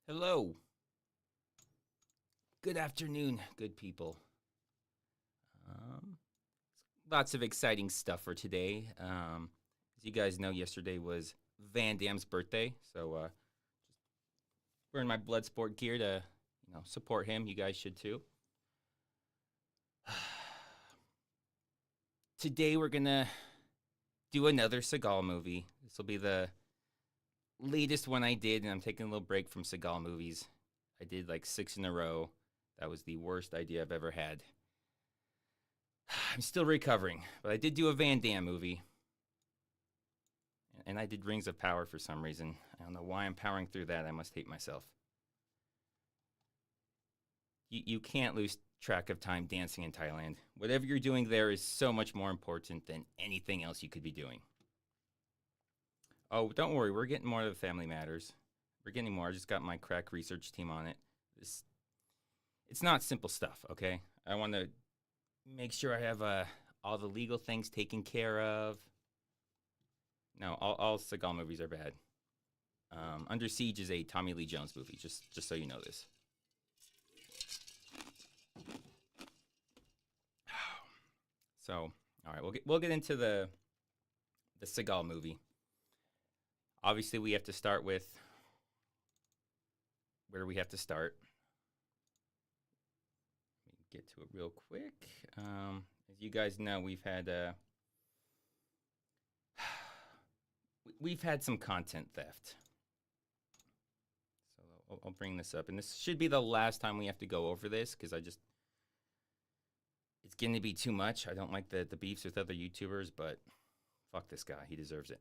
Hello. Good afternoon, good people. Um, Lots of exciting stuff for today. As you guys know, yesterday was Van Damme's birthday, so just wearing my Bloodsport gear to, support him. You guys should too. Today we're gonna do another Seagal movie. This will be the latest one I did, and I'm taking a little break from Seagal movies. I did like 6 in a row. That was the worst idea I've ever had. I'm still recovering, but I did do a Van Damme movie. And I did Rings of Power for some reason. I don't know why I'm powering through that. I must hate myself. You can't lose track of time dancing in Thailand. Whatever you're doing there is so much more important than anything else you could be doing. Oh, don't worry. We're getting more of the Family Matters. We're getting more. I just got my crack research team on it. It's not simple stuff, okay? I want to make sure I have all the legal things taken care of. No, all Seagal movies are bad. Under Siege is a Tommy Lee Jones movie, just so you know this. So, all right, we'll get into the Seagal movie. Obviously, we have to start with where do we have to start? Let me get to it real quick. As you guys know, we've had some content theft. So I'll bring this up, and this should be the last time we have to go over this because it's going to be too much. I don't like the beefs with other YouTubers, but fuck this guy. He deserves it.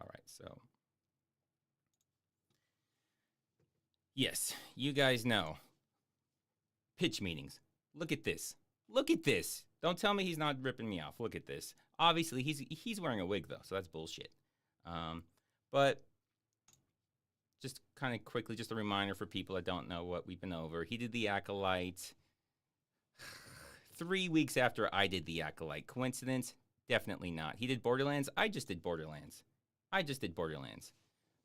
All right, so yes, you guys know pitch meetings. Look at this. Look at this. Don't tell me he's not ripping me off. Look at this. Obviously, he's wearing a wig though, so that's bullshit. But just kind of quickly, just a reminder for people that don't know what we've been over. He did The Acolyte 3 weeks after I did The Acolyte. Coincidence? Definitely not. He did Borderlands. I just did Borderlands.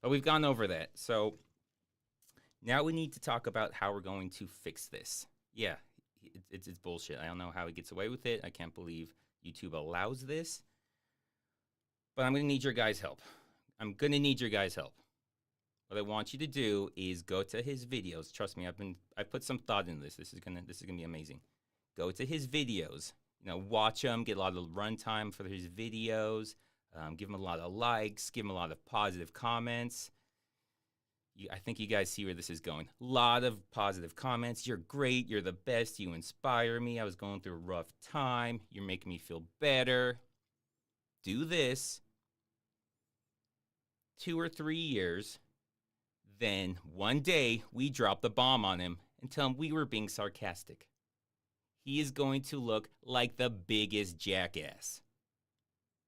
But we've gone over that. So now we need to talk about how we're going to fix this. Yeah, it's bullshit. I don't know how he gets away with it. I can't believe YouTube allows this. But I'm going to need your guys' help. What I want you to do is go to his videos. Trust me, I put some thought into this. This is gonna be amazing. Go to his videos. Watch them. Get a lot of runtime for his videos. Give him a lot of likes. Give him a lot of positive comments. I think you guys see where this is going. A lot of positive comments. You're great. You're the best. You inspire me. I was going through a rough time. You're making me feel better. Do this 2 or 3 years. Then one day we drop the bomb on him and tell him we were being sarcastic. He is going to look like the biggest jackass.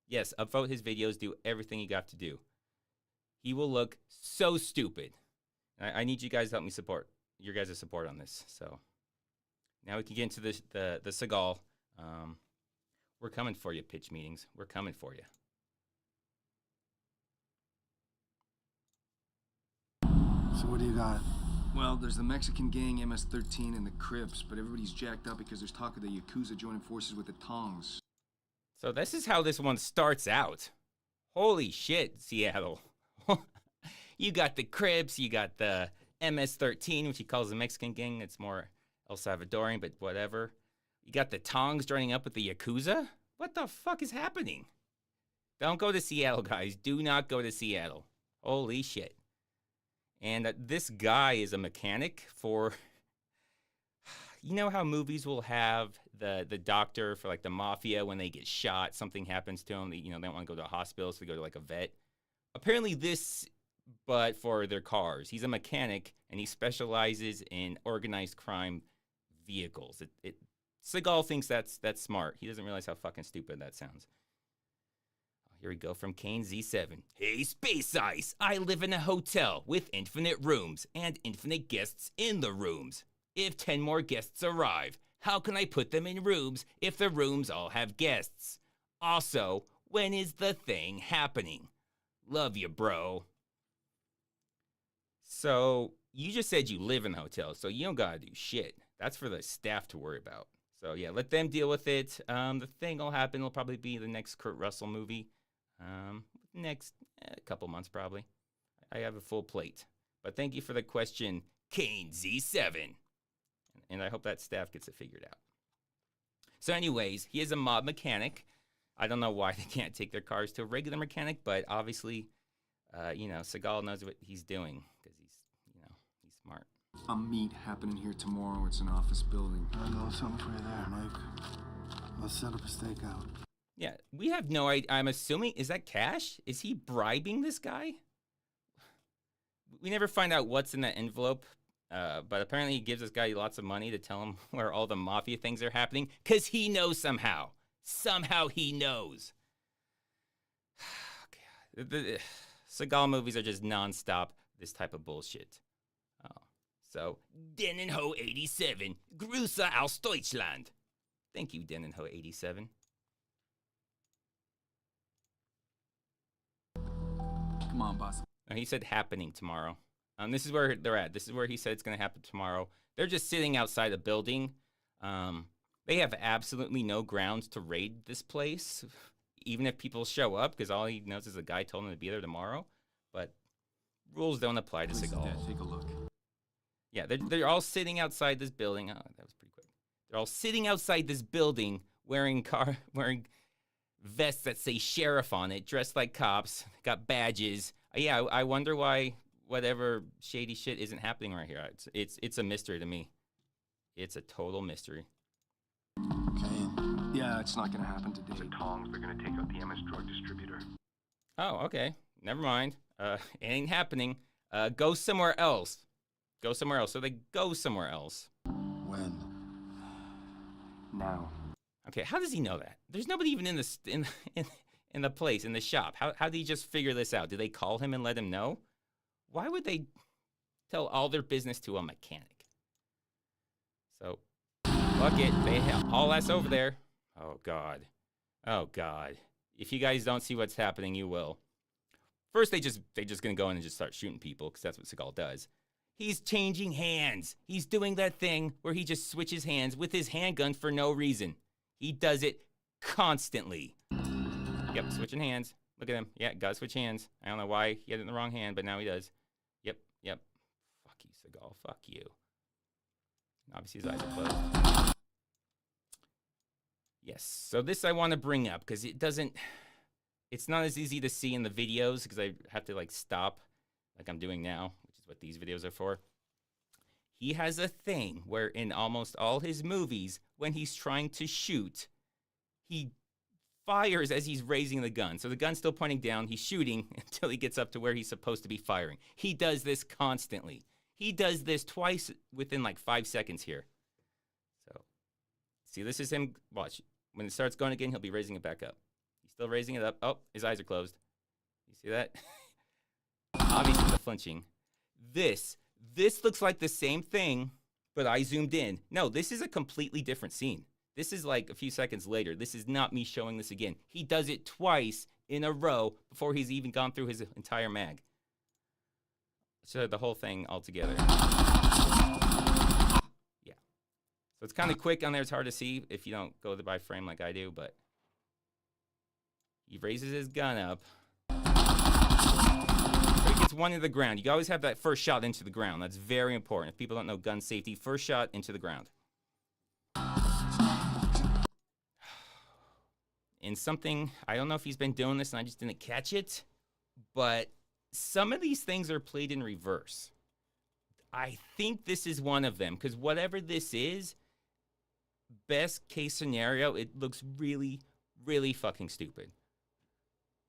Yes, upvote his videos. Do everything you got to do. He will look so stupid. I need you guys to help me support your guys' support on this. So now we can get into the Seagal. We're coming for you, pitch meetings. We're coming for you. So what do you got? Well, there's the Mexican gang MS-13 and the Crips, but everybody's jacked up because there's talk of the Yakuza joining forces with the Tongs. So this is how this one starts out. Holy shit, Seattle. You got the Crips, you got the MS-13, which he calls the Mexican gang. It's more El Salvadorian, but whatever. You got the Tongs joining up with the Yakuza? What the fuck is happening? Don't go to Seattle, guys. Do not go to Seattle. Holy shit. And this guy is a mechanic for... You know how movies will have the doctor for like the mafia when they get shot, something happens to them, they don't want to go to a hospital, so they go to like a vet. Apparently this, but for their cars. He's a mechanic, and he specializes in organized crime vehicles. Seagal thinks that's smart. He doesn't realize how fucking stupid that sounds. Here we go from Kane Z7. Hey, Space Ice! I live in a hotel with infinite rooms and infinite guests in the rooms. If 10 more guests arrive, how can I put them in rooms if the rooms all have guests? Also, when is the thing happening? Love you, bro. So, you just said you live in the hotel, so you don't gotta do shit. That's for the staff to worry about. So, yeah, let them deal with it. The thing will happen. It'll probably be the next Kurt Russell movie. Next couple months, probably. I have a full plate. But thank you for the question, Kane Z7. And I hope that staff gets it figured out. So anyways, he is a mob mechanic. I don't know why they can't take their cars to a regular mechanic, but obviously, Seagal knows what he's doing because he's smart. A meet happening here tomorrow. It's an office building. I know something for you there, Mike. Let's set up a stakeout. Yeah, we have no idea. I'm assuming, is that cash? Is he bribing this guy? We never find out what's in that envelope, but apparently he gives this guy lots of money to tell him where all the mafia things are happening, because he knows somehow. Somehow he knows. The Seagal movies are just nonstop this type of bullshit. Oh, so, Dennenho 87, Grüße aus Deutschland. Thank you, Dennenho 87. Come on, boss. He said happening tomorrow. This is where they're at. This is where he said it's going to happen tomorrow. They're just sitting outside a building. They have absolutely no grounds to raid this place, even if people show up, because all he knows is a guy told him to be there tomorrow. But rules don't apply to Seagal. Dad, take a look. Yeah, they're all sitting outside this building. Oh, that was pretty quick. They're all sitting outside this building wearing vests that say sheriff on it, dressed like cops, got badges. Yeah, I wonder why whatever shady shit isn't happening right here. It's a mystery to me. It's a total mystery. Kane. Yeah, it's not gonna happen today. The tongs, they're gonna take out the MS drug distributor. Oh, okay. Never mind. It ain't happening. Go somewhere else. Go somewhere else. So they go somewhere else. When? Now. Okay, how does he know that? There's nobody even in the place, in the shop. How did he just figure this out? Did they call him and let him know? Why would they tell all their business to a mechanic? So, fuck it. They all us over there. Oh, God. Oh, God. If you guys don't see what's happening, you will. First, they just gonna go in and just start shooting people, because that's what Seagal does. He's changing hands. He's doing that thing where he just switches hands with his handgun for no reason. He does it constantly. Yep, switching hands. Look at him. Yeah, gotta switch hands. I don't know why he had it in the wrong hand, but now he does. Yep. Fuck you, Seagal. Fuck you. Obviously, his eyes are closed. Yes, so this I want to bring up, because it's not as easy to see in the videos, because I have to, stop, like I'm doing now, which is what these videos are for. He has a thing where in almost all his movies, when he's trying to shoot, he fires as he's raising the gun. So the gun's still pointing down. He's shooting until he gets up to where he's supposed to be firing. He does this constantly. He does this twice within 5 seconds here. So, see, this is him. Watch. When it starts going again, he'll be raising it back up. He's still raising it up. Oh, his eyes are closed. You see that? Obviously, the flinching. This looks like the same thing, but I zoomed in. No, this is a completely different scene. This is a few seconds later. This is not me showing this again. He does it twice in a row before he's even gone through his entire mag. So the whole thing all together. Yeah. So it's kind of quick on there. It's hard to see if you don't go by frame like I do, but he raises his gun up. So he gets one into the ground. You always have that first shot into the ground. That's very important. If people don't know gun safety, first shot into the ground. And something, I don't know if he's been doing this and I just didn't catch it, but some of these things are played in reverse. I think this is one of them, because whatever this is, best case scenario, it looks really, really fucking stupid.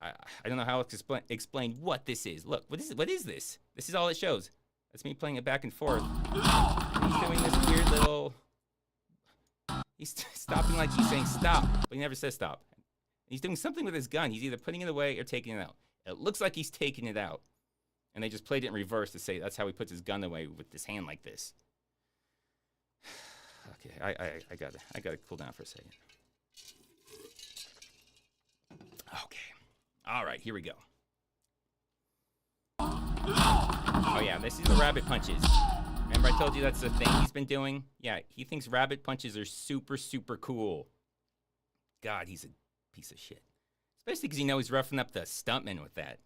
I don't know how to explain what this is. Look, what is this? This is all it shows. That's me playing it back and forth. And he's doing this weird little... He's stopping like he's saying stop, but he never says stop. He's doing something with his gun. He's either putting it away or taking it out. It looks like he's taking it out. And they just played it in reverse to say that's how he puts his gun away with his hand like this. Okay, I gotta cool down for a second. Okay. All right, here we go. Oh, yeah, this is the rabbit punches. Remember I told you that's the thing he's been doing? Yeah, he thinks rabbit punches are super, super cool. God, he's a piece of shit. Especially because he's roughing up the stuntman with that.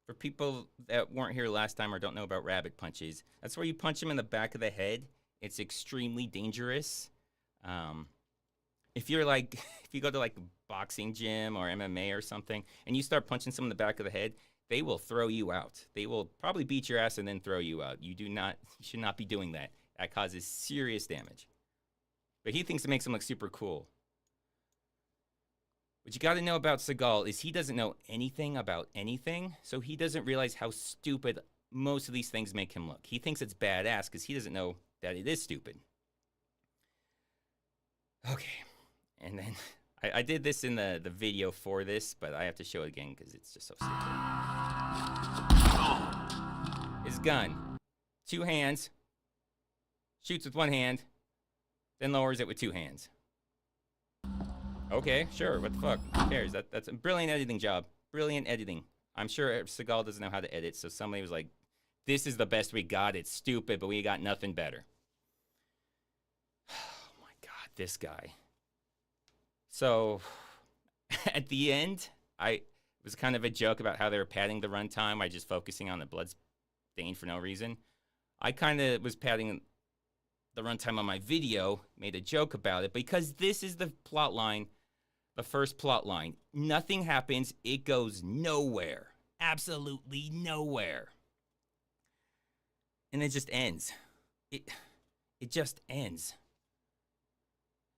For people that weren't here last time or don't know about rabbit punches, that's where you punch him in the back of the head. It's extremely dangerous. If you're like, if you go to like a boxing gym or MMA or something, and you start punching someone in the back of the head, they will throw you out. They will probably beat your ass and then throw you out. You should not be doing that. That causes serious damage. But he thinks it makes him look super cool. What you got to know about Seagal is he doesn't know anything about anything, so he doesn't realize how stupid most of these things make him look. He thinks it's badass because he doesn't know that it is stupid. Okay, and then I did this in the video for this, but I have to show it again because it's just so stupid. His gun, 2 hands, shoots with 1 hand, then lowers it with 2 hands. Okay, sure, what the fuck, who cares? That's a brilliant editing job, brilliant editing. I'm sure Seagal doesn't know how to edit, so somebody was like, this is the best we got, it's stupid, but we got nothing better. Oh my God, this guy. So, at the end, it was kind of a joke about how they were padding the runtime by just focusing on the blood stain for no reason. I kind of was padding the runtime on my video, made a joke about it, because this is the plot line, the first plot line. Nothing happens, it goes nowhere. Absolutely nowhere. And it just ends. It just ends.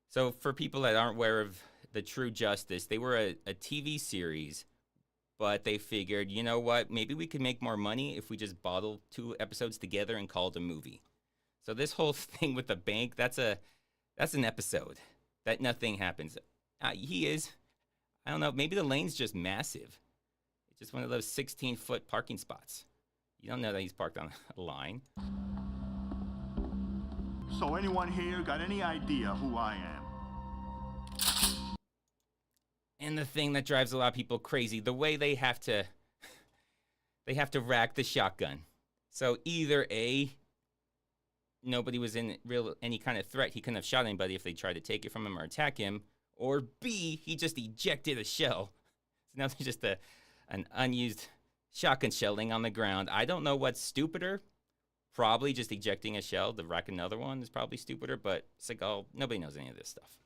So for people that aren't aware of the True Justice, they were a TV series, but they figured, you know what, maybe we could make more money if we just bottle 2 episodes together and call it a movie. So this whole thing with the bank, that's an episode that nothing happens. I don't know, maybe the lane's just massive. It's just one of those 16-foot parking spots. You don't know that he's parked on a line. So anyone here got any idea who I am? And the thing that drives a lot of people crazy, the way they have to rack the shotgun. So either A, nobody was in any kind of threat. He couldn't have shot anybody if they tried to take it from him or attack him. Or B, he just ejected a shell. So now there's just an unused shotgun shelling on the ground. I don't know what's stupider. Probably just ejecting a shell to rack another one is probably stupider, but Seagal, nobody knows any of this stuff.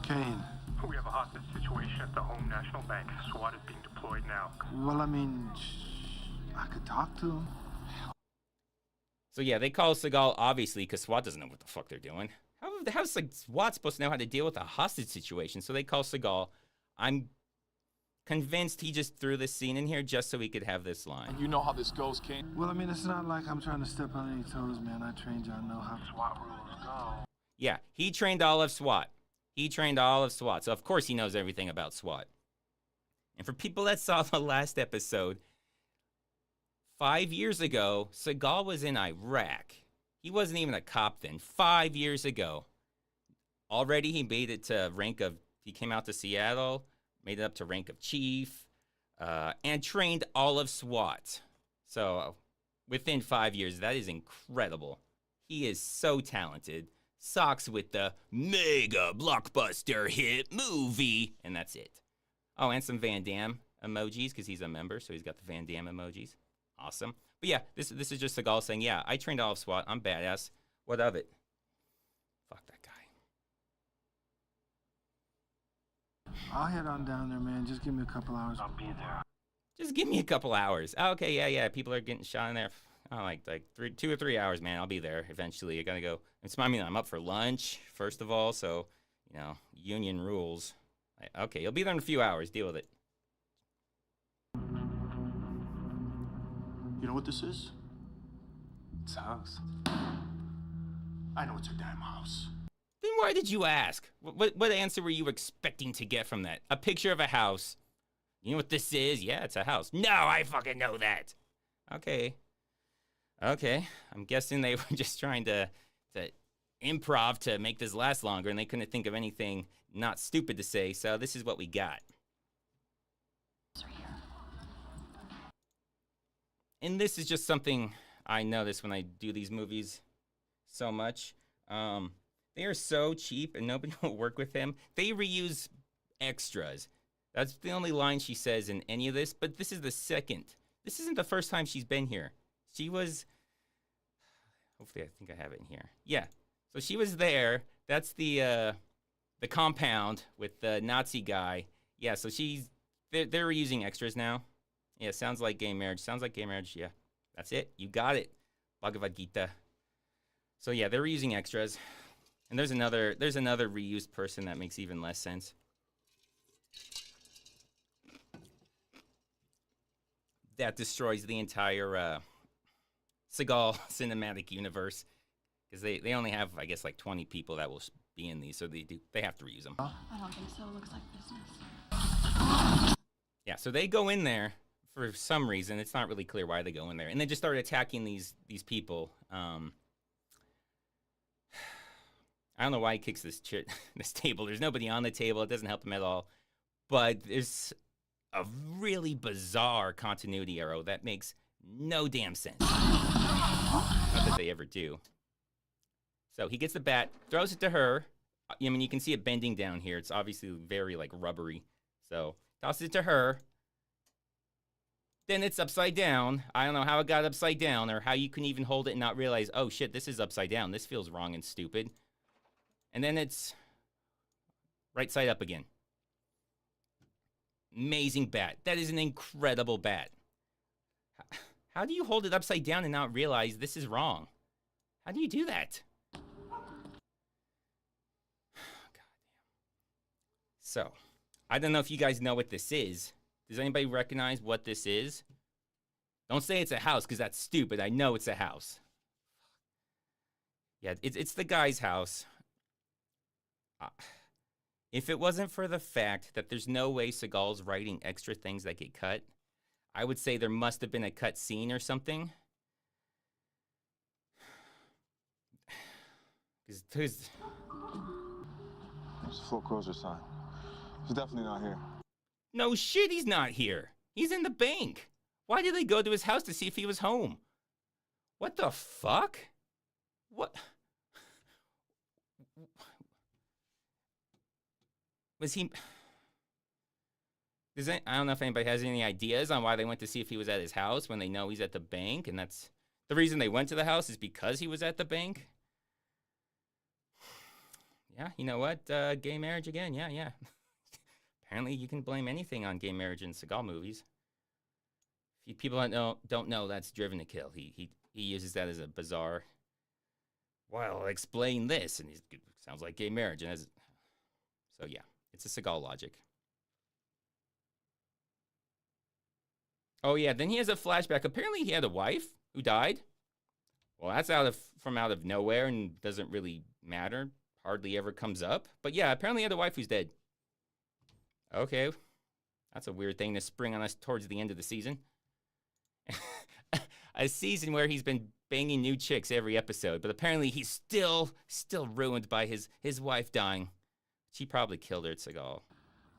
Kane. We have a hostage situation at the Home National Bank. SWAT is being deployed now. Well, I mean, I could talk to him. So yeah, they call Seagal obviously because SWAT doesn't know what the fuck they're doing. How's like SWAT supposed to know how to deal with a hostage situation? So they call Seagal. I'm convinced he just threw this scene in here just so he could have this line. You know how this goes, Kane. Well, I mean, it's not like I'm trying to step on any toes, man. I trained y'all know how SWAT rules go. Yeah, he trained all of SWAT. So of course he knows everything about SWAT. And for people that saw the last episode, 5 years ago, Seagal was in Iraq. He wasn't even a cop then. 5 years ago. Already he made it to he came out to Seattle, made it up to rank of chief, and trained all of SWAT. So within 5 years, that is incredible. He is so talented. Socks with the mega blockbuster hit movie. And that's it. Oh, and some Van Damme emojis because he's a member, so he's got the Van Damme emojis. Awesome. But yeah, this is just Seagal saying, yeah, I trained all of SWAT. I'm badass. What of it? Fuck that guy. I'll head on down there, man. Just give me a couple hours. I'll be there. Just give me a couple hours. Okay, yeah. People are getting shot in there. Oh, like 2 or 3 hours, man. I'll be there eventually. I gotta go. I'm up for lunch, first of all, so, union rules. Okay, you'll be there in a few hours. Deal with it. You know what this is? It's a house. I know it's a damn house. Then why did you ask? What answer were you expecting to get from that? A picture of a house. You know what this is? Yeah, it's a house. No, I fucking know that. Okay. I'm guessing they were just trying to improv to make this last longer, and they couldn't think of anything not stupid to say, so this is what we got. And this is just something I notice when I do these movies so much. They are so cheap and nobody will work with him. They reuse extras. That's the only line she says in any of this, but this is the second. This isn't the first time she's been here. She was, hopefully I think I have it in here. Yeah, so she was there. That's the compound with the Nazi guy. Yeah, so they're reusing extras now. Yeah, sounds like gay marriage. Sounds like gay marriage, yeah. That's it, you got it. Bhagavad Gita. So yeah, they're reusing extras. And there's another reused person that makes even less sense. That destroys the entire Seagal cinematic universe because they only have, I guess, like 20 people that will be in these, so they have to reuse them. I don't think so. It looks like business. Yeah, so they go in there for some reason. It's not really clear why they go in there, and they just start attacking these people. I don't know why he kicks this table. There's nobody on the table. It doesn't help him at all. But there's a really bizarre continuity arrow that makes no damn sense. Not that they ever do. So he gets the bat, throws it to her. I mean, you can see it bending down here. It's obviously very, like, rubbery. So tosses it to her. Then it's upside down. I don't know how it got upside down or how you can even hold it and not realize, oh, shit, this is upside down. This feels wrong and stupid. And then it's right side up again. Amazing bat. That is an incredible bat. How do you hold it upside down and not realize this is wrong? How do you do that? So, I don't know if you guys know what this is. Does anybody recognize what this is? Don't say it's a house, because that's stupid. I know it's a house. Yeah, it's the guy's house. If it wasn't for the fact that there's no way Seagal's writing extra things that get cut, I would say there must have been a cut scene or something. Because There's a foreclosure sign. He's definitely not here. no shit, he's not here. He's in the bank. Why did they go to his house to see if he was home? What the fuck? What? Was he... I don't know if anybody has any ideas on why they went to see if he was at his house when they know he's at the bank, and that's... The reason they went to the house is because he was at the bank? Yeah, you know what? Gay marriage again, yeah. Apparently you can blame anything on gay marriage in Seagal movies. If people don't know, that's Driven to Kill. He uses that as a bizarre... Well, explain this, and it sounds like gay marriage. And so yeah, it's a Seagal logic. Oh yeah, then he has a flashback. Apparently he had a wife who died. Well, that's from out of nowhere and doesn't really matter. Hardly ever comes up. But yeah, apparently he had a wife who's dead. Okay, that's a weird thing to spring on us towards the end of the season. A season where he's been banging new chicks every episode, but apparently he's still ruined by his wife dying. She probably killed her at Seagal.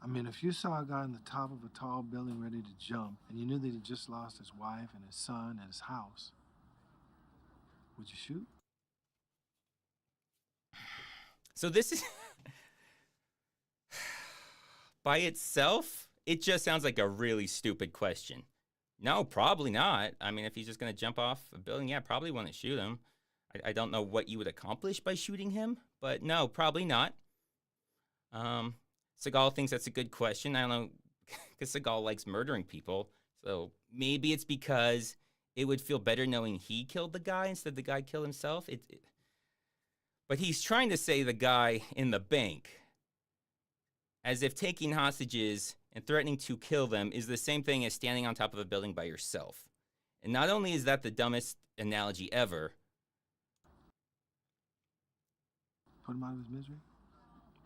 I mean, if you saw a guy on the top of a tall building ready to jump, and you knew that he just lost his wife and his son and his house, would you shoot? So this is... By itself, it just sounds like a really stupid question. No, probably not. I mean, if he's just going to jump off a building, yeah, probably wouldn't shoot him. I don't know what you would accomplish by shooting him, but no, probably not. Seagal thinks that's a good question. I don't know, because Seagal likes murdering people. So maybe it's because it would feel better knowing he killed the guy instead of the guy killed himself. But he's trying to say the guy in the bank, as if taking hostages and threatening to kill them is the same thing as standing on top of a building by yourself. And not only is that the dumbest analogy ever... Put him out of his misery?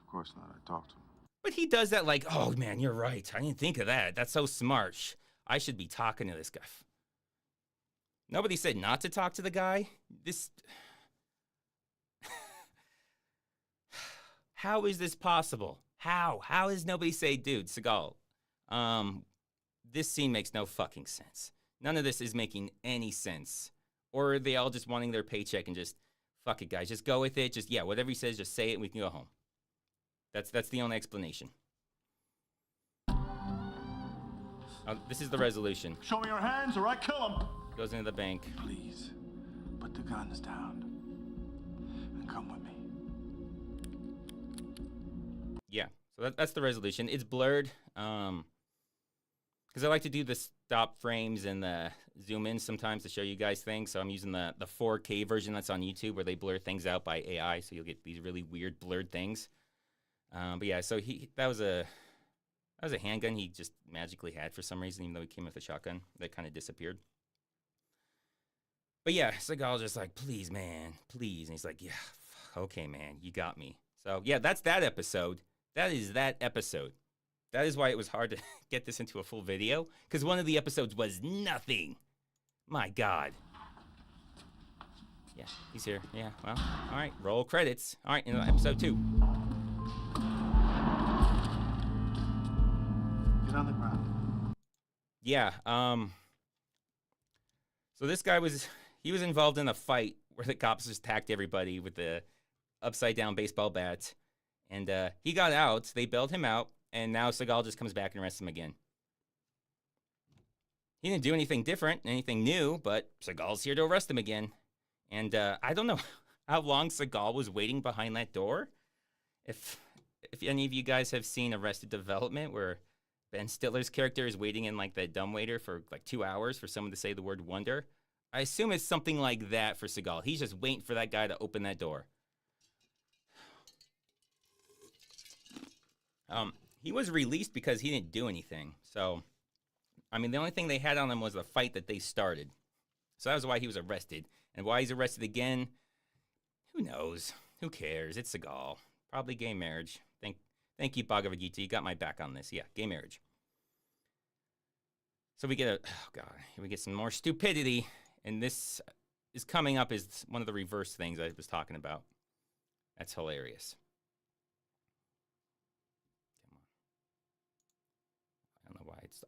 Of course not. I talked to him. But he does that like, oh man, you're right. I didn't think of that. That's so smart. I should be talking to this guy. Nobody said not to talk to the guy. How is this possible? How is nobody say, dude, Seagal, this scene makes no fucking sense. None of this is making any sense. Or are they all just wanting their paycheck and just, fuck it, guys, just go with it. Just, yeah, whatever he says, just say it and we can go home. That's the only explanation. This is the resolution. Show me your hands or I kill him. Goes into the bank. Please, put the guns down and come with me. Yeah, so that's the resolution. It's blurred, because I like to do the stop frames and the zoom in sometimes to show you guys things. So I'm using the 4K version that's on YouTube where they blur things out by AI, so you'll get these really weird blurred things. But yeah, so that was a handgun he just magically had for some reason, even though he came with a shotgun that kind of disappeared. But yeah, Seagal's just like, please, man, please. And he's like, yeah, okay, man, you got me. So yeah, that's that episode. That is that episode. That is why it was hard to get this into a full video, because one of the episodes was nothing. My God. Yeah, he's here. Yeah, well, all right, roll credits. All right, episode 2. Get on the ground. Yeah, so this guy was involved in a fight where the cops just attacked everybody with the upside down baseball bats. And he got out, they bailed him out, and now Seagal just comes back and arrests him again. He didn't do anything different, anything new, but Seagal's here to arrest him again. And I don't know how long Seagal was waiting behind that door. If any of you guys have seen Arrested Development, where Ben Stiller's character is waiting in like that dumbwaiter for like 2 hours for someone to say the word wonder, I assume it's something like that for Seagal. He's just waiting for that guy to open that door. He was released because he didn't do anything. So, I mean, the only thing they had on him was the fight that they started. So that was why he was arrested. And why he's arrested again, who knows? Who cares? It's Seagal. Probably gay marriage. Thank you, Bhagavad Gita. You got my back on this. Yeah, gay marriage. So we get we get some more stupidity. And this is coming up as one of the reverse things I was talking about. That's hilarious.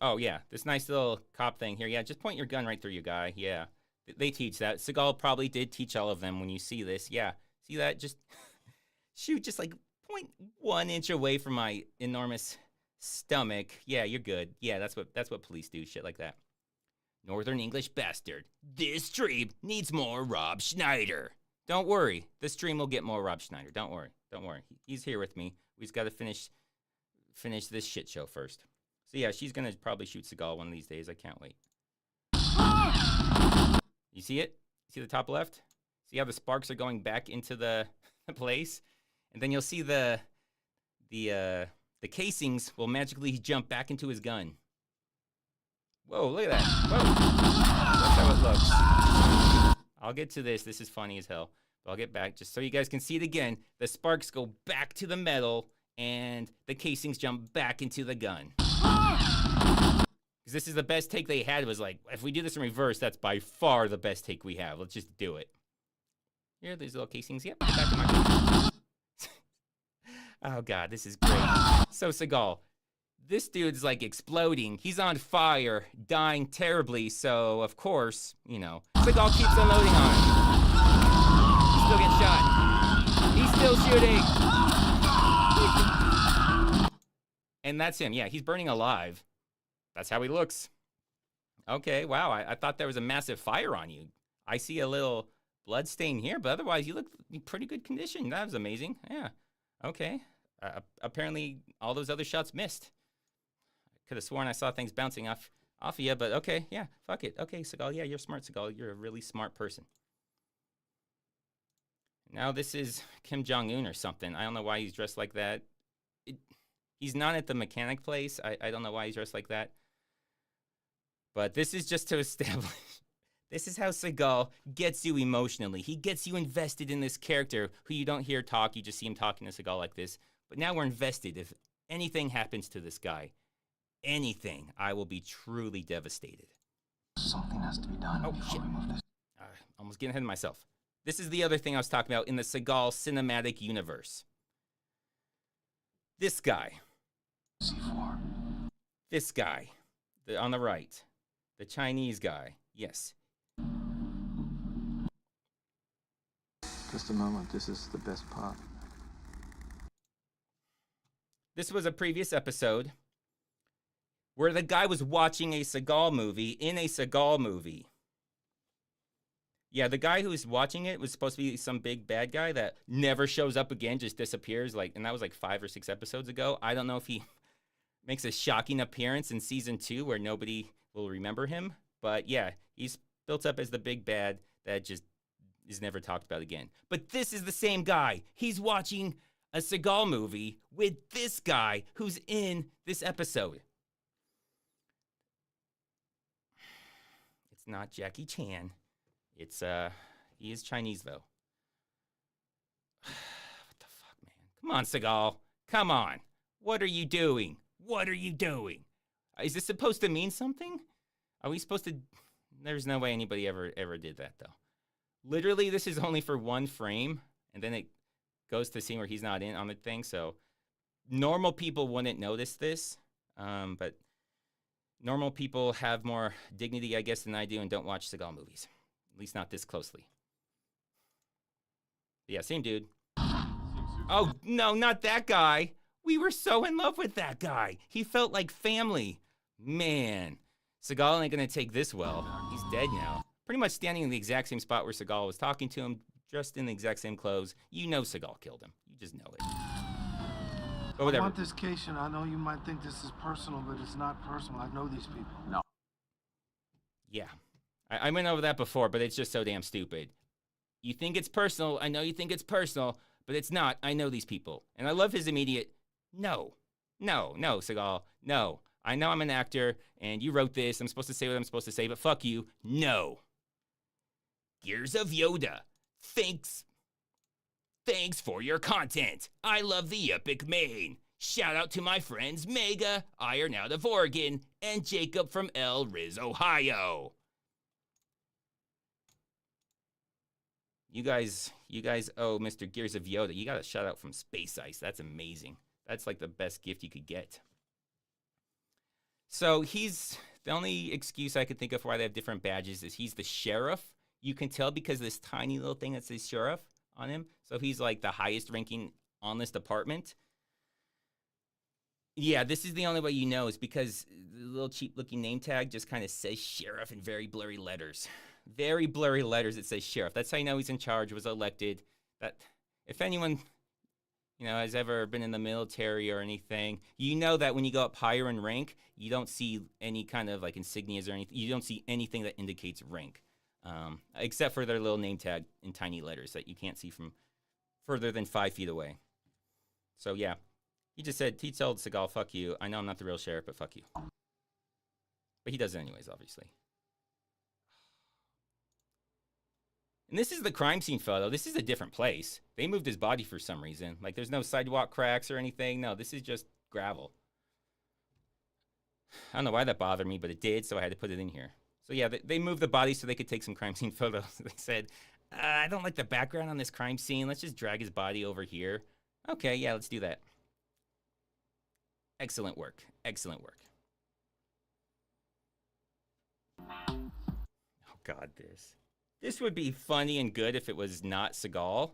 Oh, yeah, this nice little cop thing here. Yeah, just point your gun right through you, guy. Yeah, they teach that. Seagal probably did teach all of them when you see this. Yeah, see that? Just shoot just like 0.1 inch away from my enormous stomach. Yeah, you're good. Yeah, that's what police do, shit like that. Northern English bastard. This stream needs more Rob Schneider. Don't worry. This stream will get more Rob Schneider. Don't worry. He's here with me. We just got to finish this shit show first. So yeah, she's going to probably shoot Seagal one of these days. I can't wait. You see it? See the top left? See how the sparks are going back into the place? And then you'll see the casings will magically jump back into his gun. Whoa, look at that. Whoa. That's how it looks. I'll get to this. This is funny as hell. But I'll get back just so you guys can see it again. The sparks go back to the metal and the casings jump back into the gun. Because this is the best take they had. Was like, if we do this in reverse, that's by far the best take we have. Let's just do it. Here, these little casings. Yep, get back in my gun. Oh, God, this is great. So, Seagal, this dude's like exploding. He's on fire, dying terribly. So, of course, Seagal keeps unloading on him. He's still getting shot. He's still shooting. And that's him. Yeah, he's burning alive. That's how he looks. Okay, wow. I thought there was a massive fire on you. I see a little blood stain here, but otherwise you look in pretty good condition. That was amazing. Yeah. Okay. Apparently all those other shots missed. I could have sworn I saw things bouncing off of you, but okay. Yeah, fuck it. Okay, Seagal. Yeah, you're smart, Seagal. You're a really smart person. Now this is Kim Jong-un or something. I don't know why he's dressed like that. He's not at the mechanic place. I don't know why he's dressed like that. But this is just to establish. This is how Seagal gets you emotionally. He gets you invested in this character who you don't hear talk. You just see him talking to Seagal like this. But now we're invested. If anything happens to this guy, anything, I will be truly devastated. Something has to be done before we move this. Almost getting ahead of myself. This is the other thing I was talking about in the Seagal cinematic universe. This guy. C4. This guy. on the right, the Chinese guy. Yes. Just a moment. This is the best part. This was a previous episode where the guy was watching a Seagal movie in a Seagal movie. Yeah, the guy who was watching it was supposed to be some big bad guy that never shows up again, just disappears. And that was like 5 or 6 episodes ago. I don't know if he makes a shocking appearance in season 2 where nobody will remember him. But yeah, he's built up as the big bad that just is never talked about again. But this is the same guy. He's watching a Seagal movie with this guy who's in this episode. It's not Jackie Chan. It's, he is Chinese, though. What the fuck, man? Come on, Seagal. Come on. What are you doing? What are you doing? Is this supposed to mean something? Are we supposed to... There's no way anybody ever did that, though. Literally, this is only for 1 frame, and then it goes to the scene where he's not in on the thing, so normal people wouldn't notice this, but normal people have more dignity, I guess, than I do and don't watch Seagal movies. At least not this closely. Yeah, same dude. Oh, no, not that guy. We were so in love with that guy. He felt like family. Man, Seagal ain't gonna take this well. He's dead now. Pretty much standing in the exact same spot where Seagal was talking to him, dressed in the exact same clothes. You know Seagal killed him. You just know it. But whatever. I want this case, and I know you might think this is personal, but it's not personal. I know these people. No. Yeah. I went over that before, but it's just so damn stupid. You think it's personal. I know you think it's personal, but it's not. I know these people. And I love his immediate, no, Seagal, no. I know I'm an actor, and you wrote this. I'm supposed to say what I'm supposed to say, but fuck you. No. Gears of Yoda. Thanks for your content. I love the epic main. Shout out to my friends Mega, Iron out of Oregon, and Jacob from El Riz, Ohio. You guys owe Mr. Gears of Yoda. You got a shout out from Space Ice. That's amazing. That's like the best gift you could get. So he's, the only excuse I could think of why they have different badges is he's the sheriff. You can tell because of this tiny little thing that says sheriff on him. So he's like the highest ranking on this department. Yeah, this is the only way you know is because the little cheap looking name tag just kind of says sheriff in very blurry letters. Very blurry letters, it says sheriff. That's how you know he's in charge, was elected. That if anyone, has ever been in the military or anything, you know that when you go up higher in rank, you don't see any kind of like insignias or anything. You don't see anything that indicates rank, except for their little name tag in tiny letters that you can't see from further than 5 feet away. So yeah, he told Seagal, fuck you. I know I'm not the real sheriff, but fuck you. But he does it anyways, obviously. And this is the crime scene photo. This is a different place. They moved his body for some reason. Like, there's no sidewalk cracks or anything. No, this is just gravel. I don't know why that bothered me, but it did, so I had to put it in here. So, yeah, they moved the body so they could take some crime scene photos. They said, I don't like the background on this crime scene. Let's just drag his body over here. Okay, yeah, let's do that. Excellent work. Excellent work. Oh, God, this. This would be funny and good if it was not Seagal.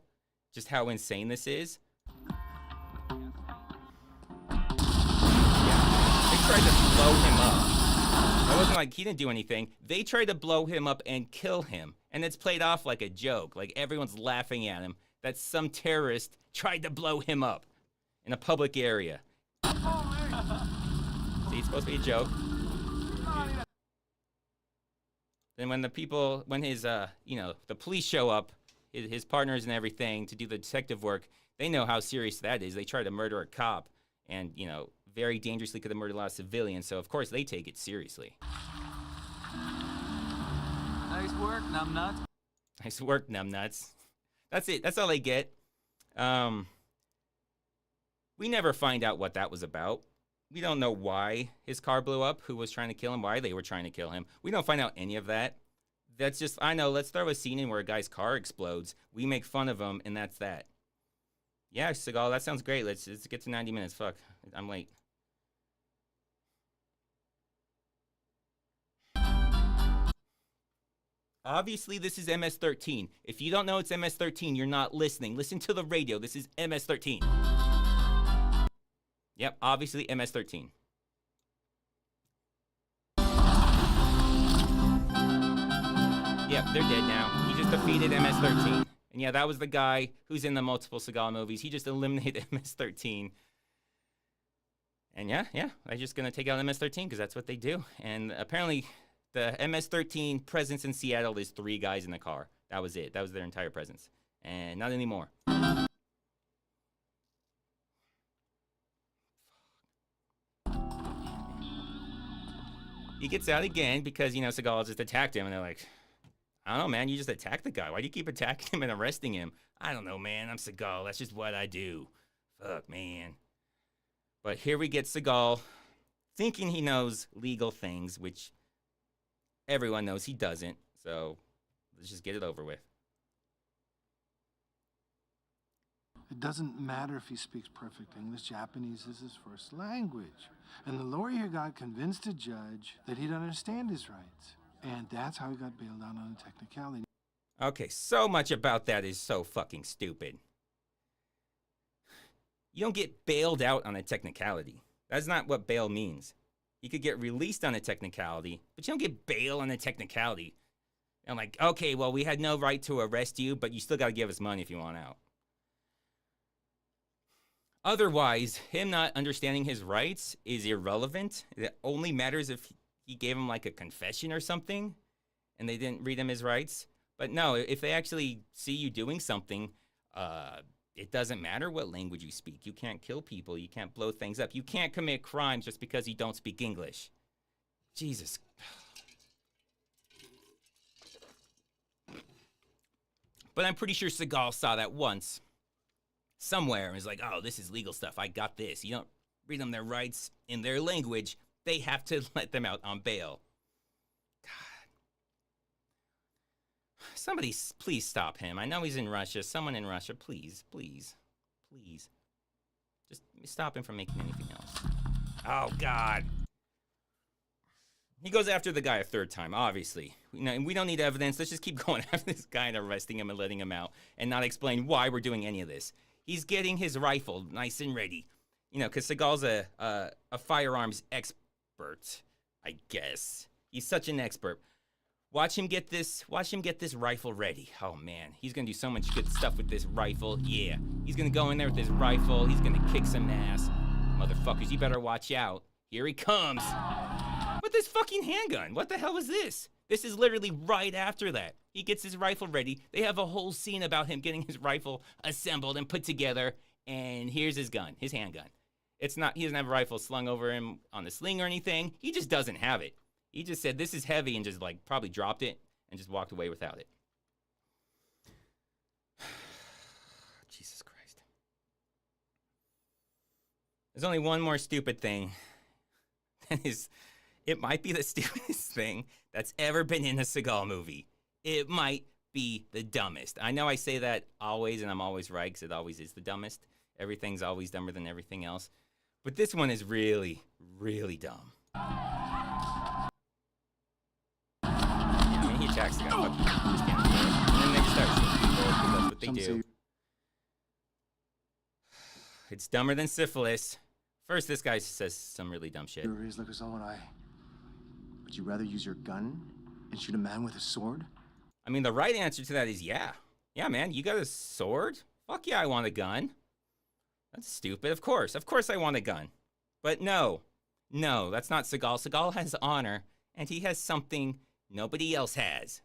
Just how insane this is. Yeah. They tried to blow him up. It wasn't like he didn't do anything. They tried to blow him up and kill him. And it's played off like a joke. Like everyone's laughing at him. That some terrorist tried to blow him up in a public area. See, it's supposed to be a joke. Then when his, the police show up, his partners and everything to do the detective work, they know how serious that is. They try to murder a cop and, very dangerously could have murdered a lot of civilians. So, of course, they take it seriously. Nice work, numbnuts. Nice work, numbnuts. That's it. That's all they get. We never find out what that was about. We don't know why his car blew up, who was trying to kill him, why they were trying to kill him. We don't find out any of that. That's just, I know, let's throw a scene in where a guy's car explodes. We make fun of him, and that's that. Yeah, Seagal, that sounds great. Let's get to 90 minutes. Fuck, I'm late. Obviously, this is MS-13. If you don't know it's MS-13, you're not listening. Listen to the radio. This is MS-13. Yep, obviously MS-13. Yep, they're dead now. He just defeated MS-13. And yeah, that was the guy who's in the multiple Seagal movies. He just eliminated MS-13. And yeah, they're just going to take out MS-13 because that's what they do. And apparently, the MS-13 presence in Seattle is 3 guys in the car. That was it. That was their entire presence. And not anymore. He gets out again because, you know, Seagal just attacked him. And they're like, I don't know, man. You just attacked the guy. Why do you keep attacking him and arresting him? I don't know, man. I'm Seagal. That's just what I do. Fuck, man. But here we get Seagal thinking he knows legal things, which everyone knows he doesn't. So let's just get it over with. It doesn't matter if he speaks perfect English. Japanese is his first language. And the lawyer here got convinced a judge that he'd understand his rights. And that's how he got bailed out on a technicality. Okay, so much about that is so fucking stupid. You don't get bailed out on a technicality. That's not what bail means. You could get released on a technicality, but you don't get bail on a technicality. And like, okay, well, we had no right to arrest you, but you still got to give us money if you want out. Otherwise, him not understanding his rights is irrelevant. It only matters if he gave him like a confession or something and they didn't read him his rights. But no, if they actually see you doing something, it doesn't matter what language you speak. You can't kill people. You can't blow things up. You can't commit crimes just because you don't speak English. Jesus. But I'm pretty sure Seagal saw that once somewhere and was like, oh, this is legal stuff. I got this. You don't read them their rights in their language. They have to let them out on bail. God. Somebody, please stop him. I know he's in Russia. Someone in Russia, please, please, please. Just stop him from making anything else. Oh, God. He goes after the guy a third time, obviously. We don't need evidence. Let's just keep going after this guy and arresting him and letting him out and not explain why we're doing any of this. He's getting his rifle nice and ready. You know, because Seagal's a firearms expert, I guess. He's such an expert. Watch him get this rifle ready. Oh, man. He's going to do so much good stuff with this rifle. Yeah. He's going to go in there with his rifle. He's going to kick some ass. Motherfuckers, you better watch out. Here he comes. With this fucking handgun. What the hell is this? This is literally right after that. He gets his rifle ready. They have a whole scene about him getting his rifle assembled and put together. And here's his gun, his handgun. He doesn't have a rifle slung over him on the sling or anything. He just doesn't have it. He just said, this is heavy, and just like probably dropped it and just walked away without it. Jesus Christ. There's only one more stupid thing. That is, it might be the stupidest thing that's ever been in a Seagal movie. It might be the dumbest. I know I say that always, and I'm always right, because it always is the dumbest. Everything's always dumber than everything else. But this one is really, really dumb. I mean, he attacks the guy, and then they just start shooting people, because that's what they do. It's dumber than syphilis. First, this guy says some really dumb shit. Your ears look as though would you rather use your gun and shoot a man with a sword? I mean, the right answer to that is yeah. Yeah, man, you got a sword? Fuck yeah, I want a gun. That's stupid. Of course I want a gun. But no, that's not Seagal. Seagal has honor, and he has something nobody else has.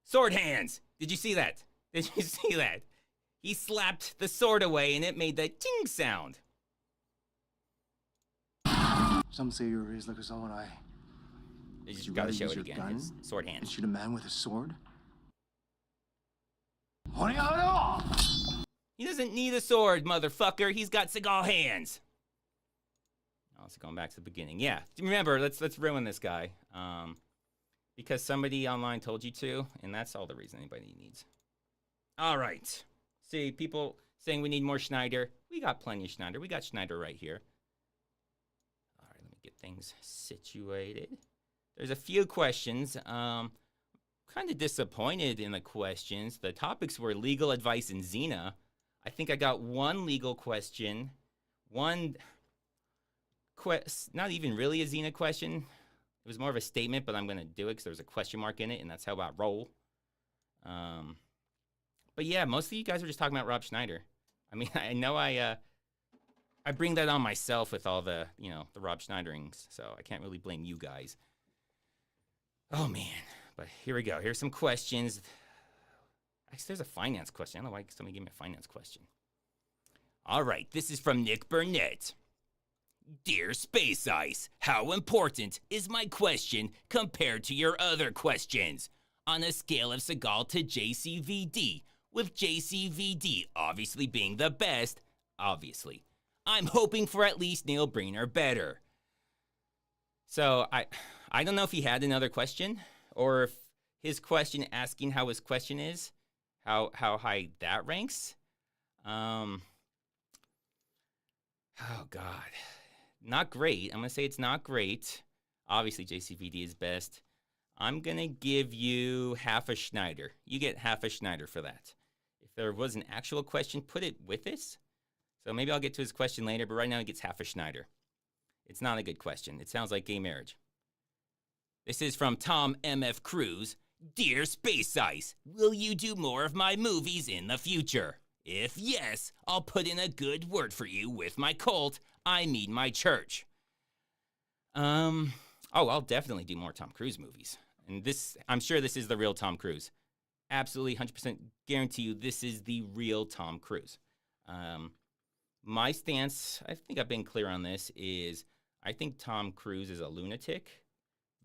Sword hands! Did you see that? Did you see that? He slapped the sword away, and it made the ting sound. Some say your ears look as though You just gotta show it again. His sword hands. And shoot a man with a sword? He doesn't need a sword, motherfucker. He's got Seagal hands. Oh, so going back to the beginning. Yeah, remember, let's ruin this guy. Because somebody online told you to, and that's all the reason anybody needs. All right. See, people saying we need more Schneider. We got plenty of Schneider. We got Schneider right here. All right, let me get things situated. There's a few questions. Kind of disappointed in the questions. The topics were legal advice and Xena. I think I got one legal question, one not even really a Xena question. It was more of a statement, but I'm going to do it because there's a question mark in it, and that's how I roll. But yeah, most of you guys are just talking about Rob Schneider. I mean, I know I bring that on myself with all the, the Rob Schneiderings, so I can't really blame you guys. Oh, man. But here we go. Here's some questions. Actually, there's a finance question. I don't know why somebody gave me a finance question. All right, this is from Nick Burnett. Dear Space Ice, how important is my question compared to your other questions? On a scale of Seagal to JCVD, with JCVD obviously being the best, obviously. I'm hoping for at least Neil Breen or better. So, I don't know if he had another question, or if his question asking how his question is, how high that ranks. Oh, God. Not great. I'm going to say it's not great. Obviously, JCVD is best. I'm going to give you half a Schneider. You get half a Schneider for that. If there was an actual question, put it with this. So maybe I'll get to his question later, but right now he gets half a Schneider. It's not a good question. It sounds like gay marriage. This is from Tom M.F. Cruz. Dear Space Ice, will you do more of my movies in the future? If yes, I'll put in a good word for you with my cult. I mean my church. I'll definitely do more Tom Cruise movies. And this, I'm sure this is the real Tom Cruise. Absolutely 100% guarantee you this is the real Tom Cruise. My stance, I think I've been clear on this, is I think Tom Cruise is a lunatic.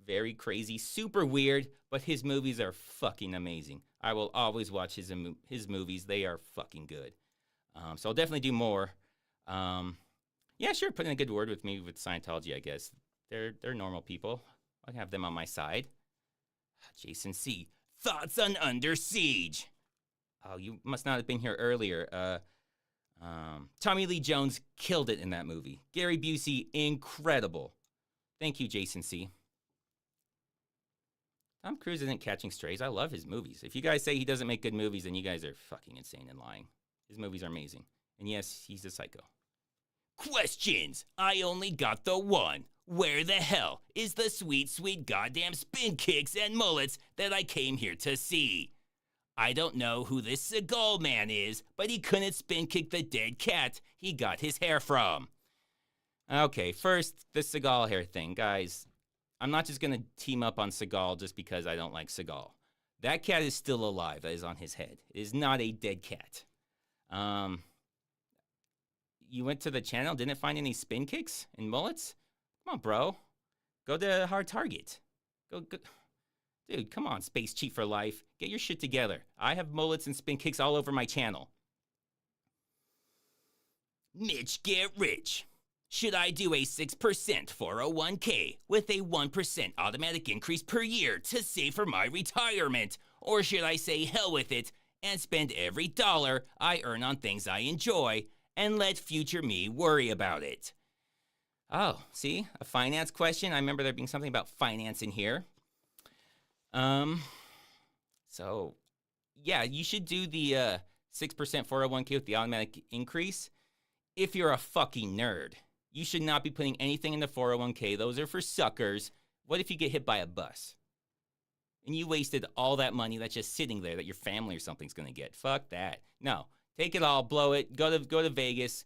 Very crazy, super weird, but his movies are fucking amazing. I will always watch his movies. They are fucking good. So I'll definitely do more. Yeah, sure, put in a good word with me with Scientology, I guess. They're normal people. I have them on my side. Jason C. Thoughts on Under Siege? Oh, you must not have been here earlier. Tommy Lee Jones killed it in that movie. Gary Busey, incredible. Thank you, Jason C. Tom Cruise isn't catching strays. I love his movies. If you guys say he doesn't make good movies, then you guys are fucking insane and lying. His movies are amazing. And yes, he's a psycho. Questions. I only got the one. Where the hell is the sweet, sweet goddamn spin kicks and mullets that I came here to see? I don't know who this Seagal man is, but he couldn't spin kick the dead cat he got his hair from. Okay, first, the Seagal hair thing. Guys, I'm not just going to team up on Seagal just because I don't like Seagal. That cat is still alive. That is on his head. It is not a dead cat. You went to the channel, didn't find any spin kicks and mullets? Come on, bro. Go to Hard Target. Go. Dude, come on, Space Chief for life. Get your shit together. I have mullets and spin kicks all over my channel. Mitch Get Rich. Should I do a 6% 401k with a 1% automatic increase per year to save for my retirement? Or should I say hell with it and spend every dollar I earn on things I enjoy and let future me worry about it? Oh, see? A finance question. I remember there being something about finance in here. So, yeah, you should do the 6% 401k with the automatic increase if you're a fucking nerd. You should not be putting anything in the 401k. Those are for suckers. What if you get hit by a bus? And you wasted all that money that's just sitting there that your family or something's going to get. Fuck that. No. Take it all, blow it, go to Vegas,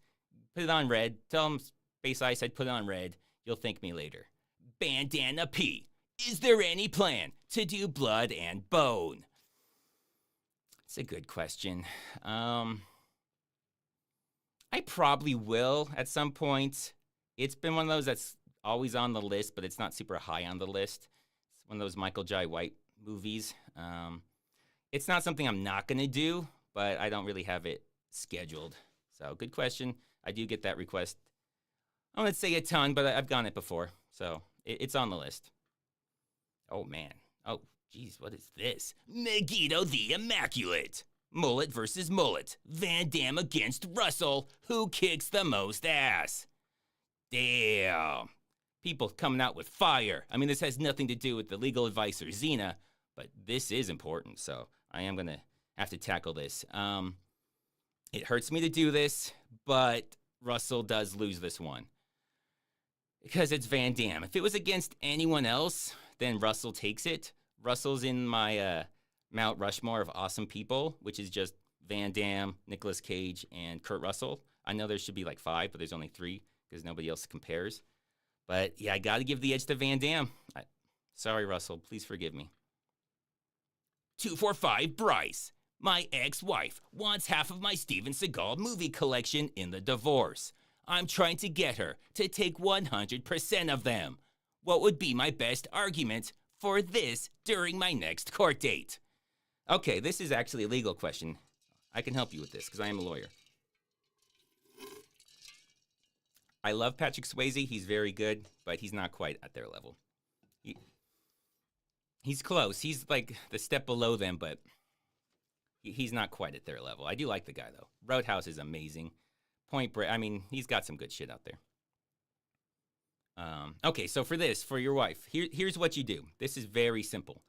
put it on red. Tell them Space Ice I'd put it on red. You'll thank me later. Bandana P. Is there any plan to do Blood and Bone? It's a good question. I probably will at some point. It's been one of those that's always on the list, but it's not super high on the list. It's one of those Michael Jai White movies. It's not something I'm not going to do, but I don't really have it scheduled. So, good question. I do get that request. I won't say a ton, but I've gotten it before. So, it's on the list. Oh, man. Oh, geez, what is this? Megiddo the Immaculate. Mullet versus mullet. Van Damme against Russell. Who kicks the most ass? Damn. people coming out with fire. I mean, this has nothing to do with the legal advisor, Xena, but this is important, so I am going to have to tackle this. It hurts me to do this, but Russell does lose this one. Because it's Van Damme. If it was against anyone else, then Russell takes it. Russell's in my Mount Rushmore of awesome people, which is just Van Damme, Nicolas Cage, and Kurt Russell. I know there should be like 5, but there's only 3 because nobody else compares. But yeah, I got to give the edge to Van Damme. Sorry, Russell. Please forgive me. 245 Bryce. My ex-wife wants half of my Steven Seagal movie collection in the divorce. I'm trying to get her to take 100% of them. What would be my best argument for this during my next court date? Okay, this is actually a legal question. I can help you with this because I am a lawyer. I love Patrick Swayze. He's very good, but he's not quite at their level. He's close. He's like the step below them, but he's not quite at their level. I do like the guy, though. Roadhouse is amazing. Point Break, I mean, he's got some good shit out there. Okay, so for your wife, here's what you do. This is very simple.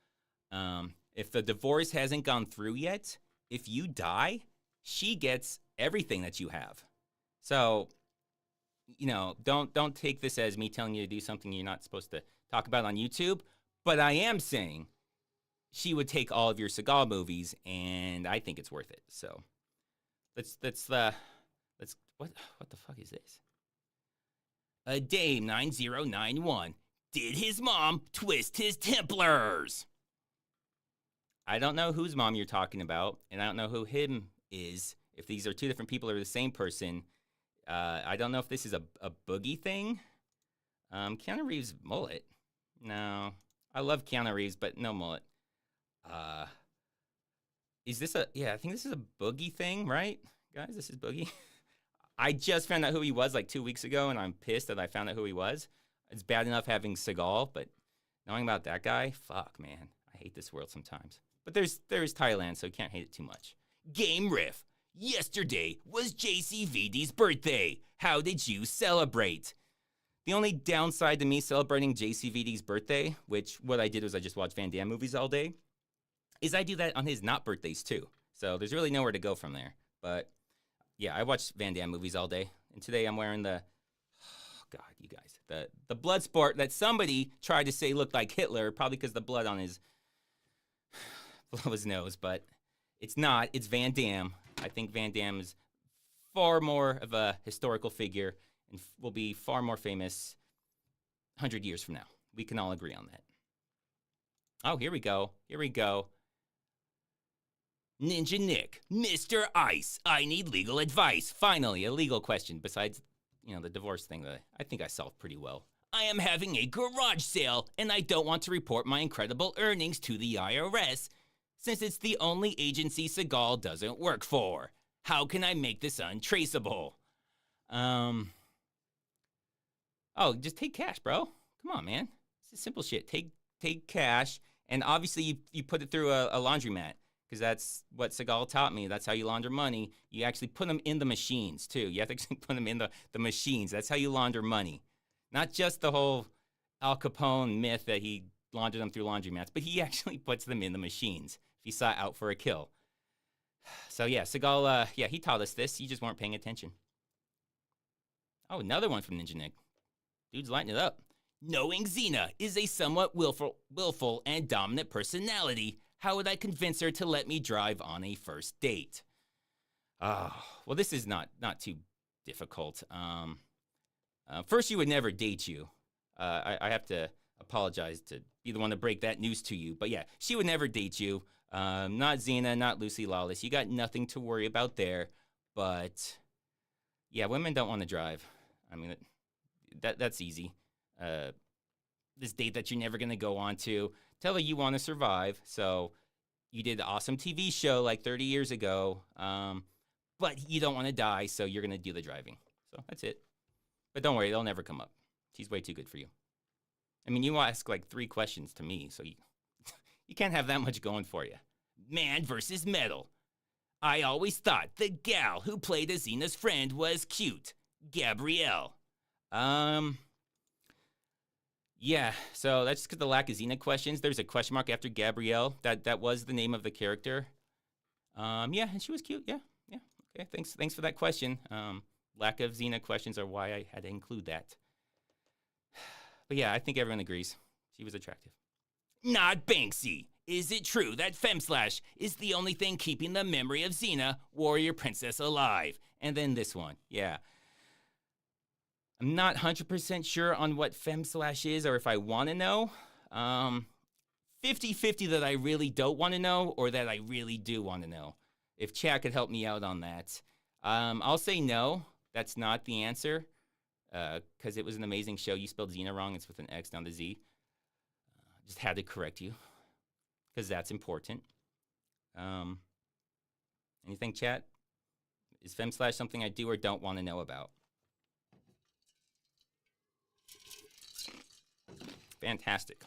If the divorce hasn't gone through yet, if you die, she gets everything that you have. So, you know, don't take this as me telling you to do something you're not supposed to talk about on YouTube. But I am saying she would take all of your Seagal movies, and I think it's worth it. So, let's what the fuck is this? A Dame 9091. Did his mom twist his Templars? I don't know whose mom you're talking about, and I don't know who him is. If these are 2 different people or the same person, I don't know if this is a boogie thing. Keanu Reeves mullet. No, I love Keanu Reeves, but no mullet. Is this I think this is a boogie thing, right? Guys, this is boogie. I just found out who he was like 2 weeks ago, and I'm pissed that I found out who he was. It's bad enough having Seagal, but knowing about that guy, fuck, man. I hate this world sometimes. But there's Thailand, so you can't hate it too much. Game riff. Yesterday was JCVD's birthday. How did you celebrate? The only downside to me celebrating JCVD's birthday, which what I did was I just watched Van Damme movies all day, is I do that on his not birthdays too. So there's really nowhere to go from there. But yeah, I watched Van Damme movies all day. And today I'm wearing the, oh God, you guys, the blood sport that somebody tried to say looked like Hitler, probably because the blood on his nose, but it's not. It's Van Damme. I think Van Damme is far more of a historical figure and will be far more famous 100 years from now. We can all agree on that. Oh, here we go. Here we go. Ninja Nick, Mr. Ice, I need legal advice. Finally, a legal question besides, the divorce thing that I think I solved pretty well. I am having a garage sale, and I don't want to report my incredible earnings to the IRS, since it's the only agency Seagal doesn't work for. How can I make this untraceable? Oh, just take cash, bro. Come on, man. This is simple shit. Take cash, and obviously you put it through a laundromat, because that's what Seagal taught me. That's how you launder money. You actually put them in the machines, too. You have to actually put them in the machines. That's how you launder money. Not just the whole Al Capone myth that he laundered them through laundromats, but he actually puts them in the machines if he saw out for a kill. So yeah, Seagal, he taught us this. You just weren't paying attention. Oh, another one from Ninja Nick. Dude's lighting it up. Knowing Xena is a somewhat willful and dominant personality, how would I convince her to let me drive on a first date? Oh, well, this is not too difficult. First, she would never date you. I have to apologize to be the one to break that news to you. But yeah, she would never date you. Not Xena, not Lucy Lawless. You got nothing to worry about there. But yeah, women don't want to drive. I mean, that's easy. This date that you're never going to go on to, tell her you want to survive. So you did an awesome TV show like 30 years ago, but you don't want to die, so you're going to do the driving. So that's it. But don't worry, they'll never come up. She's way too good for you. I mean, you ask like 3 questions to me, so you can't have that much going for you. Man versus metal. I always thought the gal who played as Xena's friend was cute. Gabrielle. Yeah, so that's because the lack of Xena questions. There's a question mark after Gabrielle. That was the name of the character. Yeah, and she was cute. Yeah, yeah. Okay, thanks for that question. Lack of Xena questions are why I had to include that. But yeah, I think everyone agrees. She was attractive. Not Banksy. Is it true that Femslash is the only thing keeping the memory of Xena, warrior princess, alive? And then this one. Yeah. I'm not 100% sure on what Femslash is or if I want to know. 50-50 that I really don't want to know or that I really do want to know. If chat could help me out on that. I'll say no. That's not the answer. Because it was an amazing show. You spelled Xena wrong. It's with an X, not a Z. Just had to correct you. Because that's important. Anything, chat? Is Femslash something I do or don't want to know about? Fantastic.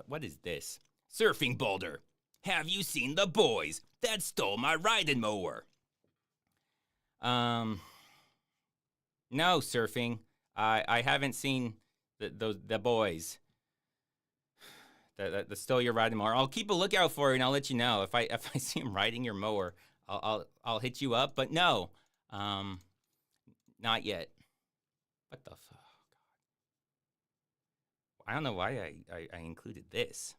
What is this? Surfing Boulder. Have you seen the boys that stole my riding mower? No, Surfing. I haven't seen the boys that stole your riding mower. I'll keep a lookout for you and I'll let you know if I see him riding your mower. I'll hit you up. But no, not yet. What the fuck? I don't know why I included this.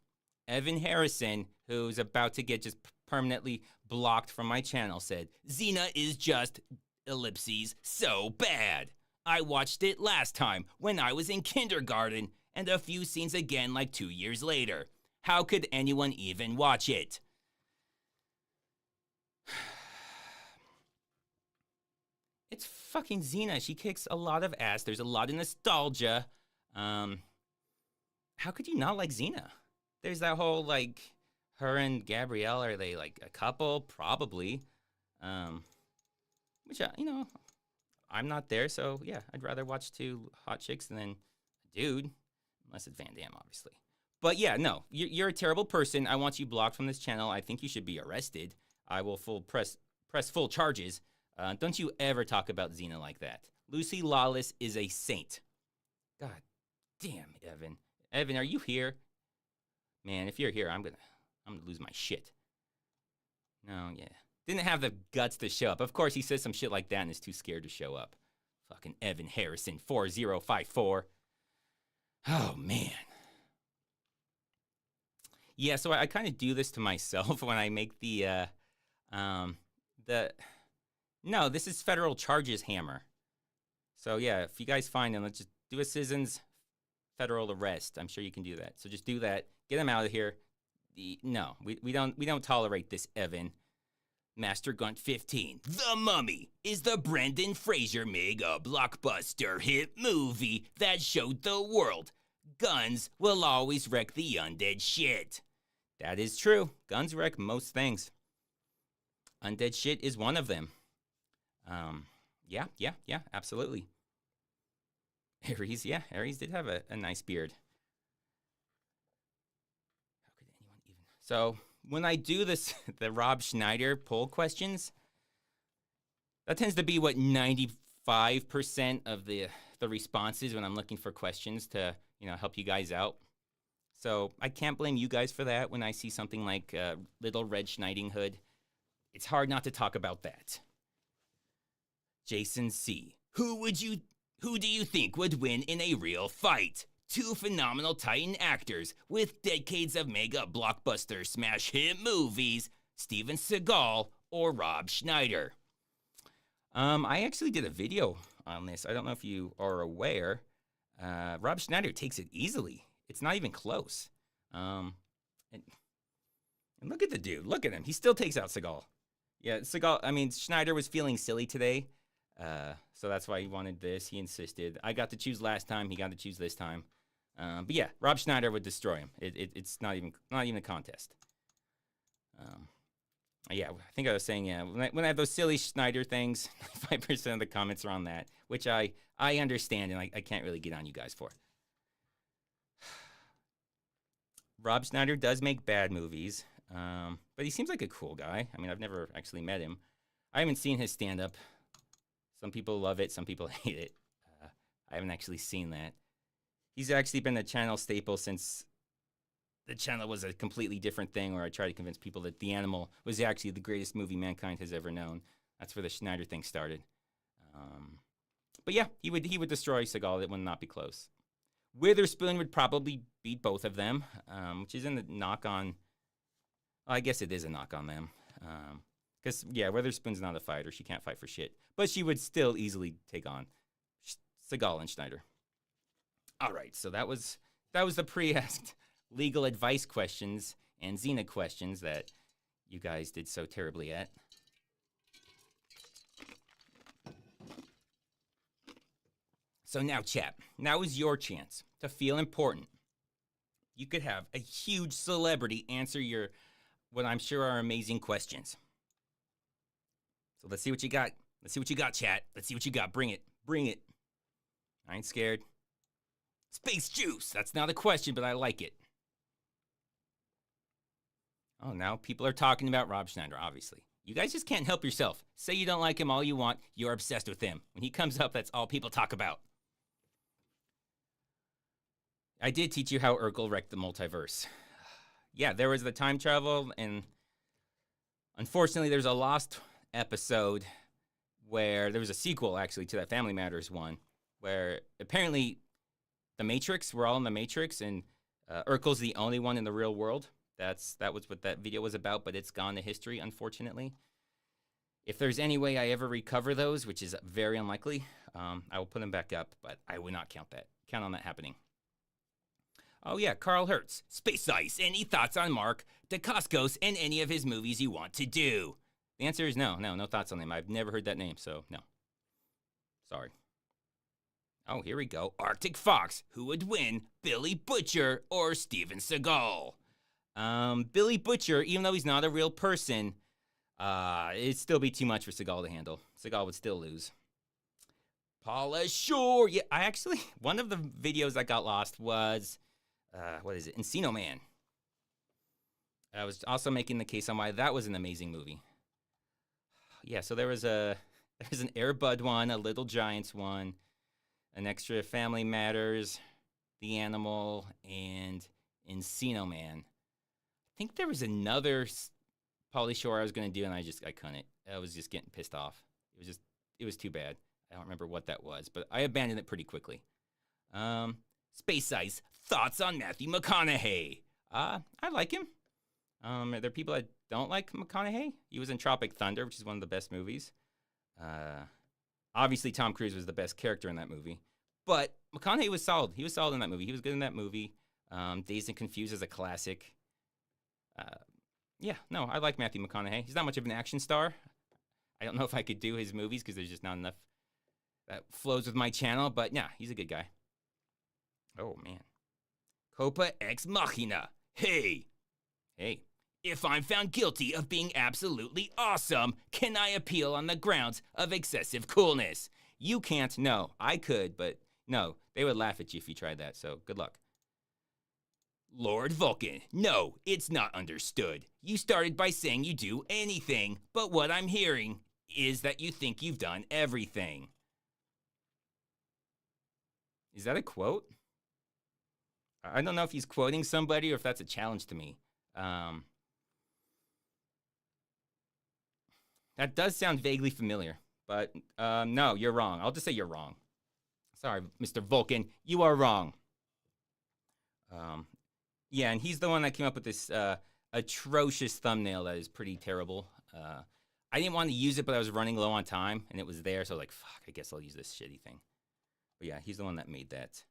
Evan Harrison, who's about to get just permanently blocked from my channel, said, Xena is just, ellipses, so bad. I watched it last time when I was in kindergarten and a few scenes again like 2 years later. How could anyone even watch it? It's fucking Xena. She kicks a lot of ass. There's a lot of nostalgia. How could you not like Xena? There's that whole, like, her and Gabrielle, are they, like, a couple? Probably. Which, I'm not there, so, yeah, I'd rather watch two hot chicks than a dude. Unless it's Van Damme, obviously. But, yeah, no, you're a terrible person. I want you blocked from this channel. I think you should be arrested. I will press full charges. Don't you ever talk about Xena like that. Lucy Lawless is a saint. God damn, Evan. Evan, are you here? Man, if you're here, I'm gonna lose my shit. No, yeah. Didn't have the guts to show up. Of course, he says some shit like that and is too scared to show up. Fucking Evan Harrison, 4054. Oh, man. Yeah, so I kind of do this to myself when I make no, this is federal charges hammer. So, yeah, if you guys find him, let's just do a citizen's federal arrest. I'm sure you can do that. So just do that. Get him out of here. No, we don't tolerate this, Evan. Master Grunt 15. The Mummy is the Brendan Fraser mega blockbuster hit movie that showed the world guns will always wreck the undead shit. That is true. Guns wreck most things. Undead shit is one of them. Yeah, absolutely. Ares, yeah, Ares did have a nice beard. How could anyone even? So when I do this, the Rob Schneider poll questions, that tends to be what 95% of the responses when I'm looking for questions to help you guys out. So I can't blame you guys for that. When I see something like Little Red Schneiding Hood, it's hard not to talk about that. Jason C. Who do you think would win in a real fight? Two phenomenal Titan actors with decades of mega blockbuster smash hit movies, Steven Seagal or Rob Schneider. I actually did a video on this. I don't know if you are aware. Rob Schneider takes it easily. It's not even close. And look at the dude. Look at him. He still takes out Seagal. Yeah, Schneider was feeling silly today. So that's why he wanted this. He insisted. I got to choose last time. He got to choose this time. But yeah, Rob Schneider would destroy him. It's not even a contest. Yeah, I think I was saying, yeah, when I have those silly Schneider things, 5% of the comments are on that, which I understand and I can't really get on you guys for. Rob Schneider does make bad movies, but he seems like a cool guy. I mean, I've never actually met him. I haven't seen his stand-up. Some people love it. Some people hate it. I haven't actually seen that. He's actually been a channel staple since the channel was a completely different thing, where I tried to convince people that The Animal was actually the greatest movie mankind has ever known. That's where the Schneider thing started. But yeah, he would destroy Seagal. It would not be close. Witherspoon would probably beat both of them, which isn't a knock on. Well, I guess it is a knock on them. Because, yeah, Witherspoon's not a fighter. She can't fight for shit. But she would still easily take on Seagal and Schneider. All right, so that was the pre-asked legal advice questions and Xena questions that you guys did so terribly at. So now, chat, now is your chance to feel important. You could have a huge celebrity answer what I'm sure are amazing questions. So let's see what you got. Let's see what you got, chat. Let's see what you got. Bring it. Bring it. I ain't scared. Space juice. That's not a question, but I like it. Oh, now people are talking about Rob Schneider, obviously. You guys just can't help yourself. Say you don't like him all you want. You're obsessed with him. When he comes up, that's all people talk about. I did teach you how Urkel wrecked the multiverse. Yeah, there was the time travel, and unfortunately, there's a lost episode where there was a sequel, actually, to that Family Matters one, where apparently the Matrix, we're all in the Matrix, and Urkel's the only one in the real world. That was what that video was about, but it's gone to history, unfortunately. If there's any way I ever recover those, which is very unlikely, I will put them back up, but I would not count on that happening. Oh yeah, Carl Hertz, Space Ice, any thoughts on Mark Dacascos and any of his movies you want to do? The answer is no thoughts on him. I've never heard that name, so no. Sorry. Oh, here we go. Arctic Fox, who would win, Billy Butcher or Steven Seagal? Billy Butcher, even though he's not a real person, it'd still be too much for Seagal to handle. Seagal would still lose. Paula Shore, yeah, one of the videos that got lost was, what is it? Encino Man. I was also making the case on why that was an amazing movie. Yeah, so there was an Air Bud one, a Little Giants one, an extra Family Matters, The Animal, and Encino Man. I think there was another Pauly Shore I was going to do, and I couldn't. I was just getting pissed off. It was too bad. I don't remember what that was, but I abandoned it pretty quickly. Space Ice, thoughts on Matthew McConaughey? I like him. Are there people that don't like McConaughey? He was in Tropic Thunder, which is one of the best movies. Obviously, Tom Cruise was the best character in that movie. But McConaughey was solid. He was solid in that movie. He was good in that movie. Dazed and Confused is a classic. I like Matthew McConaughey. He's not much of an action star. I don't know if I could do his movies because there's just not enough that flows with my channel. But yeah, he's a good guy. Oh, man. Copa Ex Machina. Hey. If I'm found guilty of being absolutely awesome, can I appeal on the grounds of excessive coolness? You can't. No, I could, but no. They would laugh at you if you tried that, so good luck. Lord Vulcan, no, it's not understood. You started by saying you do anything, but what I'm hearing is that you think you've done everything. Is that a quote? I don't know if he's quoting somebody or if that's a challenge to me. That does sound vaguely familiar, but no, you're wrong. I'll just say you're wrong. Sorry, Mr. Vulcan, you are wrong. Yeah, and he's the one that came up with this atrocious thumbnail that is pretty terrible. I didn't want to use it, but I was running low on time, and it was there, so I was like, fuck, I guess I'll use this shitty thing. But yeah, he's the one that made that.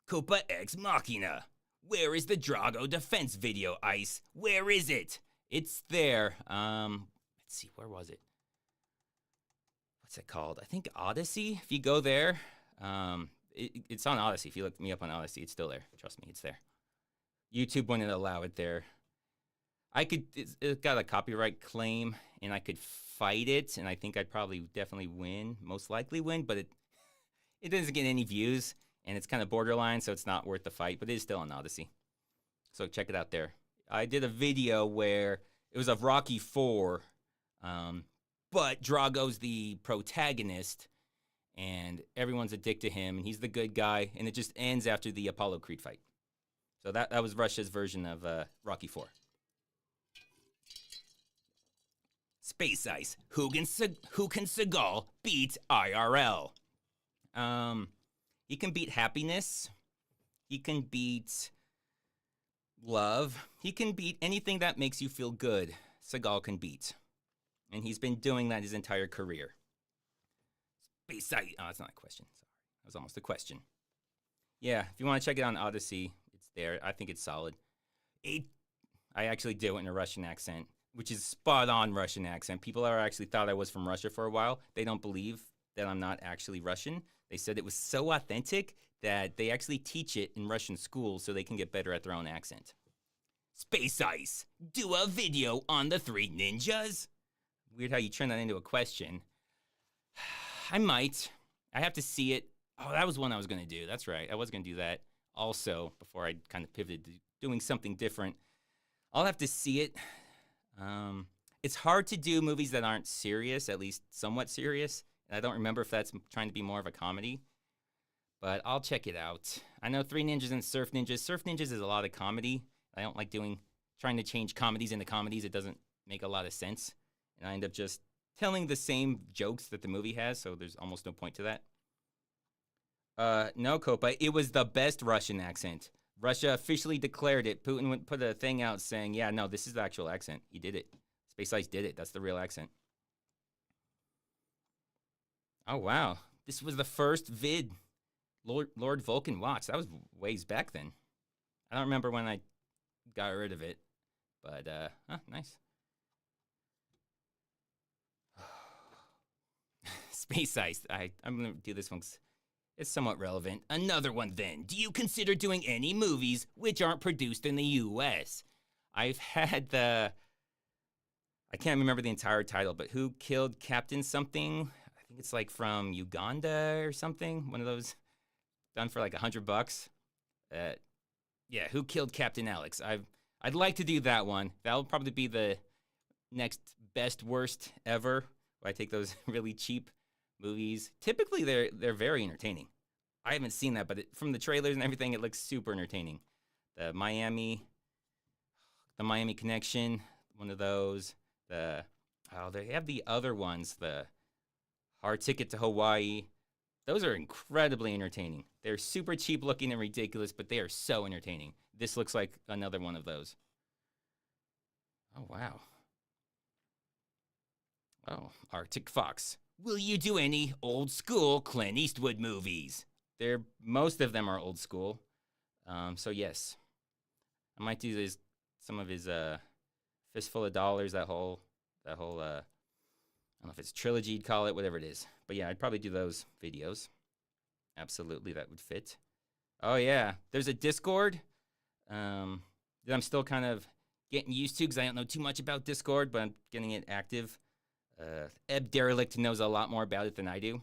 Copa Ex Machina. Where is the Drago defense video, Ice? Where is it? It's there. Let's see, where was it? What's it called? I think Odyssey. If you go there, it's on Odyssey. If you look me up on Odyssey, it's still there. Trust me, it's there. YouTube wouldn't allow it there. It got a copyright claim, and I could fight it, and I think I'd probably definitely win, most likely win, but it doesn't get any views, and it's kind of borderline, so it's not worth the fight, but it is still on Odyssey. So check it out there. I did a video where it was of Rocky IV, but Drago's the protagonist, and everyone's addicted to him, and he's the good guy, and it just ends after the Apollo Creed fight. So that was Russia's version of Rocky IV. Space Ice. Who can Seagal beat IRL? He can beat happiness. He can beat love. He can beat anything that makes you feel good. Seagal can beat. And he's been doing that his entire career. Space Ice. Oh, that's not a question. Sorry. That was almost a question. Yeah, if you want to check it on Odyssey, it's there. I think it's solid. I actually do it in a Russian accent, which is spot-on Russian accent. People are actually thought I was from Russia for a while. They don't believe that I'm not actually Russian. They said it was so authentic that they actually teach it in Russian schools so they can get better at their own accent. Space Ice, do a video on the Three Ninjas? Weird how you turn that into a question. I might. I have to see it. Oh, that was one I was going to do. That's right. I was going to do that also before I kind of pivoted to doing something different. I'll have to see it. It's hard to do movies that aren't serious, at least somewhat serious. And I don't remember if that's trying to be more of a comedy. But I'll check it out. I know Three Ninjas and Surf Ninjas. Surf Ninjas is a lot of comedy. I don't like trying to change comedies into comedies. It doesn't make a lot of sense. And I end up just telling the same jokes that the movie has, so there's almost no point to that. No, Copa, it was the best Russian accent. Russia officially declared it. Putin put a thing out saying, yeah, no, this is the actual accent. He did it. Space Ice did it. That's the real accent. Oh, wow. This was the first vid Lord Vulcan watched. That was ways back then. I don't remember when I got rid of it, but, nice. Space Ice. I'm going to do this one. It's somewhat relevant. Another one then. Do you consider doing any movies which aren't produced in the U.S.? I've had I can't remember the entire title, but Who Killed Captain something? I think it's like from Uganda or something. One of those done for like $100. Yeah, Who Killed Captain Alex? I'd like to do that one. That'll probably be the next best worst ever. Where I take those really cheap movies. Typically, they're very entertaining. I haven't seen that, but from the trailers and everything, it looks super entertaining. The Miami Connection, one of those. They have the other ones, the Hard Ticket to Hawaii. Those are incredibly entertaining. They're super cheap looking and ridiculous, but they are so entertaining. This looks like another one of those. Oh, wow. Oh, Arctic Fox. Will you do any old school Clint Eastwood movies? Most of them are old school. So yes. I might do some of his Fistful of Dollars, that whole I don't know if it's trilogy you'd call it, whatever it is. But yeah, I'd probably do those videos. Absolutely, that would fit. Oh yeah, there's a Discord that I'm still kind of getting used to because I don't know too much about Discord, but I'm getting it active. Eb Derelict knows a lot more about it than I do.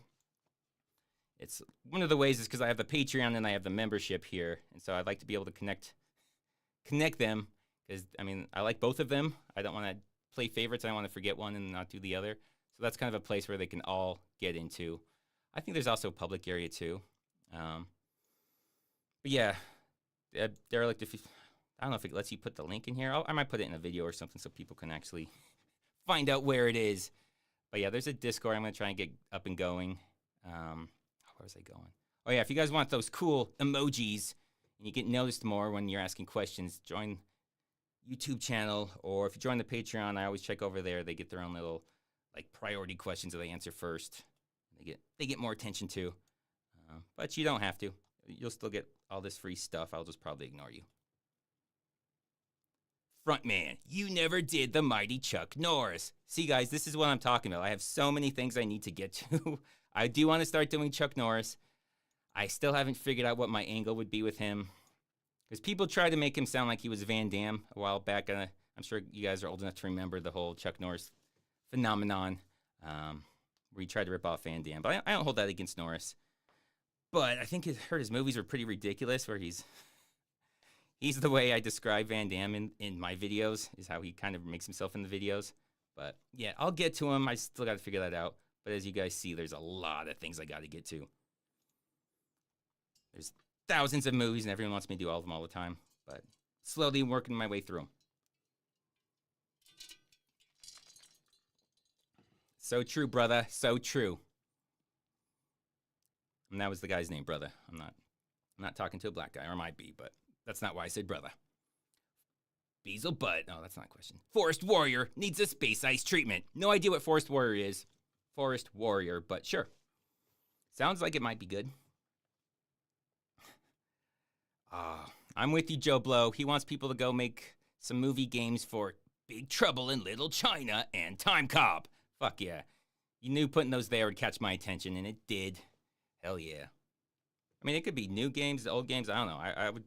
It's one of the ways is because I have the Patreon and I have the membership here, and so I'd like to be able to connect them because I like both of them. I don't want to play favorites. I don't want to forget one and not do the other. So that's kind of a place where they can all get into. I think there's also a public area too. But yeah, Derelict. I don't know if it lets you put the link in here. I might put it in a video or something so people can actually find out where it is. But yeah, there's a Discord I'm going to try and get up and going. Where was I going? Oh yeah, if you guys want those cool emojis and you get noticed more when you're asking questions, join YouTube channel, or if you join the Patreon, I always check over there. They get their own little like priority questions that they answer first. They get more attention too. But you don't have to. You'll still get all this free stuff. I'll just probably ignore you. Frontman, you never did the mighty Chuck Norris. See, guys, this is what I'm talking about. I have so many things I need to get to. I do want to start doing Chuck Norris. I still haven't figured out what my angle would be with him. Because people tried to make him sound like he was Van Damme a while back. And I'm sure you guys are old enough to remember the whole Chuck Norris phenomenon where he tried to rip off Van Damme. But I don't hold that against Norris. But I think his movies were pretty ridiculous where he's the way I describe Van Damme in my videos, is how he kind of makes himself in the videos. But yeah, I'll get to him. I still got to figure that out. But as you guys see, there's a lot of things I got to get to. There's thousands of movies, and everyone wants me to do all of them all the time. But slowly working my way through them. So true, brother. So true. And that was the guy's name, brother. I'm not talking to a black guy, or I might be, but that's not why I said brother. Beezle Bud. Oh, that's not a question. Forest Warrior needs a space ice treatment. No idea what Forest Warrior is. Forest Warrior, but sure. Sounds like it might be good. I'm with you, Joe Blow. He wants people to go make some movie games for Big Trouble in Little China and Time Cop. Fuck yeah. You knew putting those there would catch my attention, and it did. Hell yeah. I mean, it could be new games, the old games. I don't know.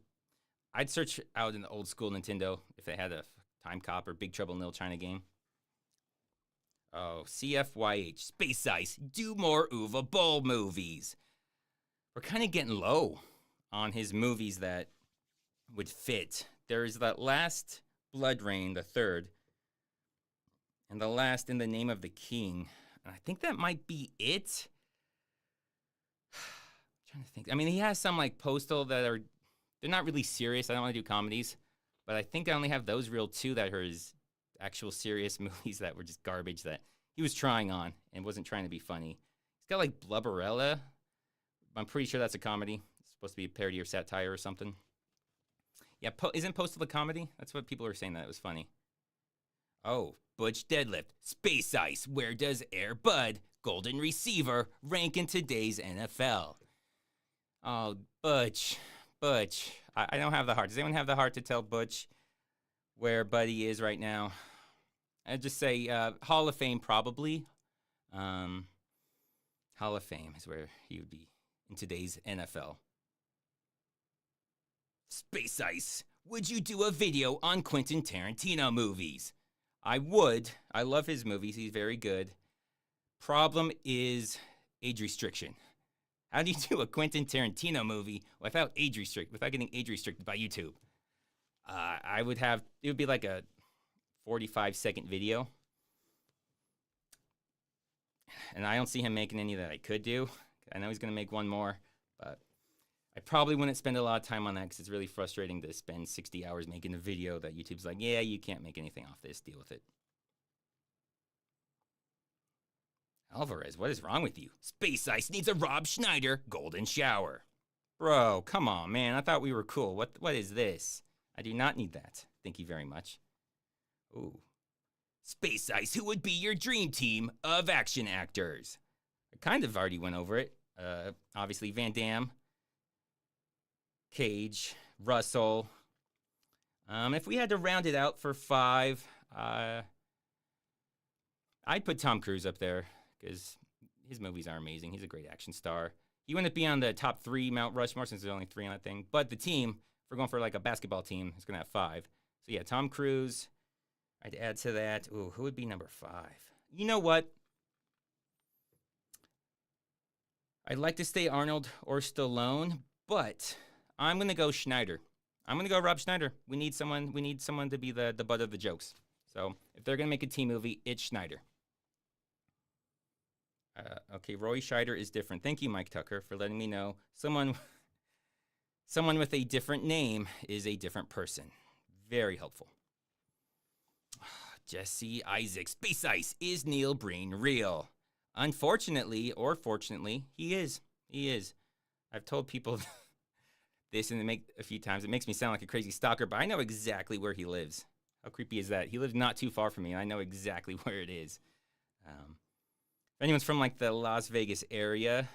I'd search out an old school Nintendo if they had a Time Cop or Big Trouble in Little China game. Oh, CFYH, Space Ice, do more Uwe Boll movies. We're kind of getting low on his movies that would fit. There's that last Blood Rain, the third, and the last In the Name of the King. And I think that might be it. I'm trying to think. I mean, he has some like Postal that are, they're not really serious. I don't want to do comedies, but I think I only have those real two that are his actual serious movies that were just garbage that he was trying on and wasn't trying to be funny. He's got like Blubberella. I'm pretty sure that's a comedy. It's supposed to be a parody or satire or something. Yeah, isn't Postal a comedy? That's what people are saying, that it was funny. Oh, Butch Deadlift, Space Ice, Where Does Air Bud, Golden Receiver rank in today's NFL? Oh, Butch. I don't have the heart. Does anyone have the heart to tell Butch where Buddy is right now? I'd just say Hall of Fame, probably. Hall of Fame is where he would be in today's NFL. Space Ice, would you do a video on Quentin Tarantino movies? I would. I love his movies. He's very good. Problem is age restriction. How do you do a Quentin Tarantino movie without getting age restricted by YouTube? It would be like a 45-second video. And I don't see him making any that I could do. I know he's going to make one more, but I probably wouldn't spend a lot of time on that because it's really frustrating to spend 60 hours making a video that YouTube's like, yeah, you can't make anything off this. Deal with it. Alvarez, what is wrong with you? Space Ice needs a Rob Schneider golden shower. Bro, come on, man. I thought we were cool. What is this? I do not need that. Thank you very much. Ooh. Space Ice, who would be your dream team of action actors? I kind of already went over it. Obviously, Van Damme, Cage, Russell. If we had to round it out for 5, I'd put Tom Cruise up there because his movies are amazing. He's a great action star. He wouldn't be on the top 3 Mount Rushmore since there's only 3 on that thing. But the team, if we're going for like a basketball team, it's going to have 5. So yeah, Tom Cruise. I'd add to that. Ooh, who would be number 5? You know what? I'd like to stay Arnold or Stallone, but I'm going to go Schneider. I'm going to go Rob Schneider. We need someone to be the butt of the jokes. So if they're going to make a team movie, it's Schneider. Okay, Roy Scheider is different. Thank you, Mike Tucker, for letting me know. Someone with a different name is a different person. Very helpful. Jesse Isaac, Space Ice, is Neil Breen real? Unfortunately, or fortunately, he is. He is. I've told people this a few times. It makes me sound like a crazy stalker, but I know exactly where he lives. How creepy is that? He lives not too far from me, and I know exactly where it is. If anyone's from like the Las Vegas area,